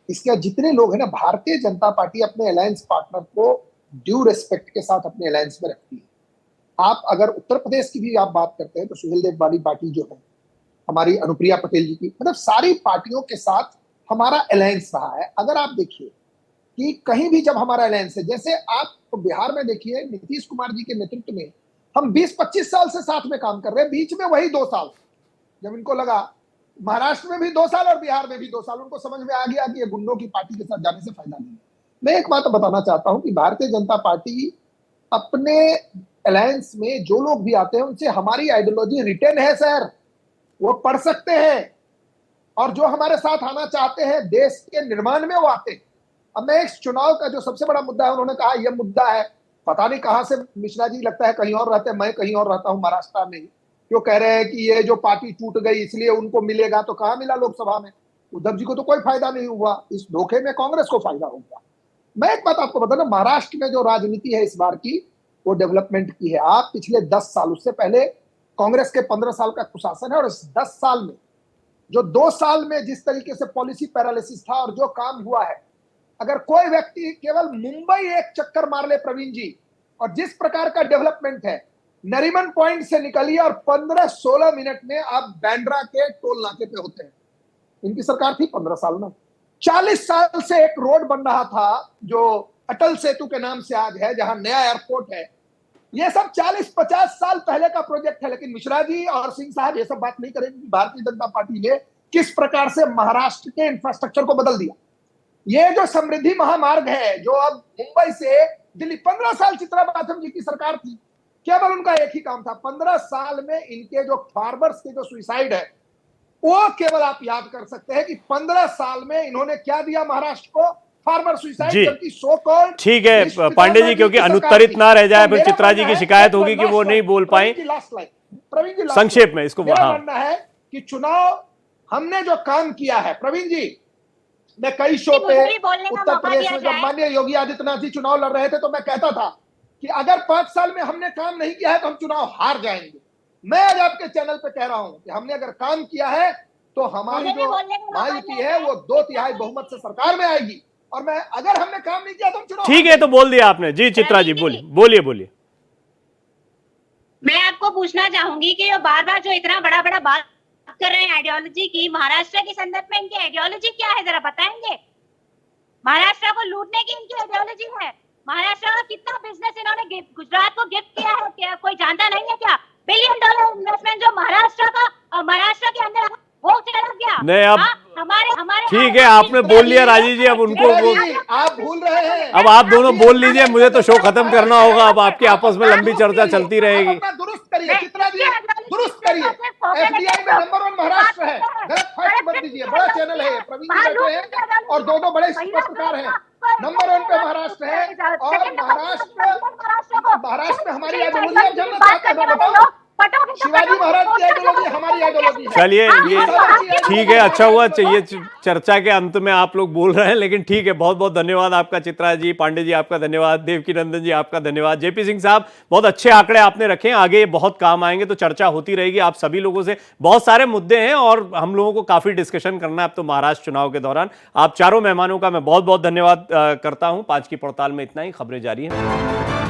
इसके जितने लोग हैं ना, भारतीय जनता पार्टी अपने अलायंस पार्टनर को ड्यू रेस्पेक्ट के साथ अपने अलायंस में रखती है। आप अगर उत्तर प्रदेश की भी आप बात करते हैं तो सुहेल देव वाली पार्टी जो है, हमारी अनुप्रिया पटेल जी की, मतलब सारी पार्टियों के साथ हमारा अलायंस रहा है। अगर आप देखिए कि कहीं भी जब हमारा अलायंस है, जैसे आप तो बिहार में देखिए नीतीश कुमार जी के नेतृत्व में हम 20-25 साल से साथ में काम कर रहे हैं, बीच में वही 2 साल जब इनको लगा, महाराष्ट्र में भी 2 साल और बिहार में भी 2 साल, उनको समझ में आ गया कि ये गुंडों की पार्टी के साथ जाने से फायदा नहीं है। मैं एक बात बताना चाहता हूं कि भारतीय जनता पार्टी अपने अलायंस में जो लोग भी आते हैं उनसे हमारी आइडियोलॉजी रिटर्न है सर, वो पढ़ सकते हैं, और जो हमारे साथ आना चाहते हैं देश के निर्माण में वो आते हैं। अब मैं इस चुनाव का जो सबसे बड़ा मुद्दा है, उन्होंने कहा यह मुद्दा है, पता नहीं कहां से मिश्रा जी लगता है कहीं और रहते हैं, मैं कहीं और रहता हूं महाराष्ट्र में, क्यों कह रहे हैं कि ये जो पार्टी टूट गई इसलिए उनको मिलेगा, तो कहां मिला लोकसभा में? उद्धव जी को तो कोई फायदा नहीं हुआ, इस धोखे में कांग्रेस को फायदा होगा। मैं एक बात आपको बता दूं, महाराष्ट्र में जो राजनीति है इस बार की, वो डेवलपमेंट की है। आप पिछले 10 साल, उससे पहले कांग्रेस के 15 साल का कुशासन है, और इस 10 साल में जो 2 साल में जिस तरीके से पॉलिसी पैरालिसिस था और जो काम हुआ है, अगर कोई व्यक्ति केवल मुंबई एक चक्कर मार ले प्रवीण जी, और जिस प्रकार का डेवलपमेंट है, नरीमन पॉइंट से निकलिए और 15-16 मिनट में आप बैंड्रा के टोल नाके पे होते हैं। इनकी सरकार थी 15 साल में, 40 साल से एक रोड बन रहा था जो अटल सेतु के नाम से आज है, जहां नया एयरपोर्ट है। ये सब 40-50 साल पहले का प्रोजेक्ट है, लेकिन मिश्रा जी और सिंह साहब ये सब बात नहीं करेंगे कि भारतीय जनता पार्टी ने किस प्रकार से महाराष्ट्र के इंफ्रास्ट्रक्चर को बदल दिया। ये जो समृद्धि महामार्ग है, जो अब मुंबई से दिल्ली, 15 साल चित्रा बाथम जी की सरकार थी, केवल उनका एक ही काम था, 15 साल में इनके जो फार्मर्स के जो सुसाइड है, वो केवल आप याद कर सकते हैं कि 15 साल में इन्होंने क्या दिया महाराष्ट्र को, फार्मर सुसाइड, जबकि सो कॉल्ड। ठीक है पांडे जी, क्योंकि अनुत्तरित ना रह जाए, फिर चित्रा जी की शिकायत होगी कि वो नहीं बोल पाए। संक्षेप में इसको मानना है कि चुनाव हमने जो काम किया है, प्रवीण जी, मैं कई शो पे उत्तर प्रदेश में जब माननीय योगी आदित्यनाथ जी चुनाव लड़ रहे थे तो मैं कहता था कि अगर 5 साल में हमने काम नहीं किया है तो हम चुनाव हार जाएंगे। मैं आज आपके चैनल पे कह रहा हूं कि हमने अगर काम किया है तो हमारी मुझे भी जो बोलने का मौका महायुति दिया है वो 2/3 बहुमत से सरकार में आएगी। और मैं अगर हमने काम नहीं किया तो हम चुनाव ठीक है, तो बोल दिया आपने। जी चित्रा जी बोलिए बोलिए बोलिए। मैं आपको पूछना चाहूंगी कि ये बार बार जो इतना बड़ा बड़ा बात कर रहे हैं आइडियोलॉजी की, महाराष्ट्र के संदर्भ में इनकी आइडियोलॉजी क्या है, जरा बताएंगे? महाराष्ट्र को लूटने की इनकी आइडियोलॉजी है। महाराष्ट्र का कितना बिजनेस इन्होंने गुजरात को गिफ्ट किया है, क्या कोई जानता नहीं है क्या? $1 बिलियन इन्वेस्टमेंट जो महाराष्ट्र के अंदर वो चला गया। नहीं, अब हमारे ठीक है, आपने बोल लिया राजीव जी, अब उनको आप भूल रहे हैं। अब आप दोनों बोल लीजिए, मुझे तो शो खत्म करना होगा। अब आपकी आपस में लंबी चर्चा चलती रहेगी। अपना दुरुस्त करिए चित्रा जी, दुरुस्त करिए। एफडीआई में नंबर 1 महाराष्ट्र है, गलत फैक्ट मत दीजिए। बड़ा चैनल है, प्रवीण जी बैठे हैं और दो बड़े पत्रकार हैं। नंबर 1 पे महाराष्ट्र है और महाराष्ट्र में हमारी आइडियोलॉजी आप जानना चाहते हैं, मैं बताऊं? शिवाजी महाराज की आइडियोलॉजी हमारी आइडियोलॉजी है। चलिए ये ठीक है, अच्छा हुआ चाहिए चर्चा के अंत में आप लोग बोल रहे हैं, लेकिन ठीक है। बहुत बहुत धन्यवाद आपका चित्रा जी, पांडे जी आपका धन्यवाद, देवकी नंदन जी आपका धन्यवाद, जेपी सिंह साहब बहुत अच्छे आंकड़े आपने रखे हैं, आगे बहुत काम आएंगे। तो चर्चा होती रहेगी आप सभी लोगों से, बहुत सारे मुद्दे हैं और हम लोगों को काफी डिस्कशन करना है अब तो महाराष्ट्र चुनाव के दौरान। आप चारों मेहमानों का मैं बहुत बहुत धन्यवाद करता हूं। 5 की पड़ताल में इतना ही, खबरें जारी हैं।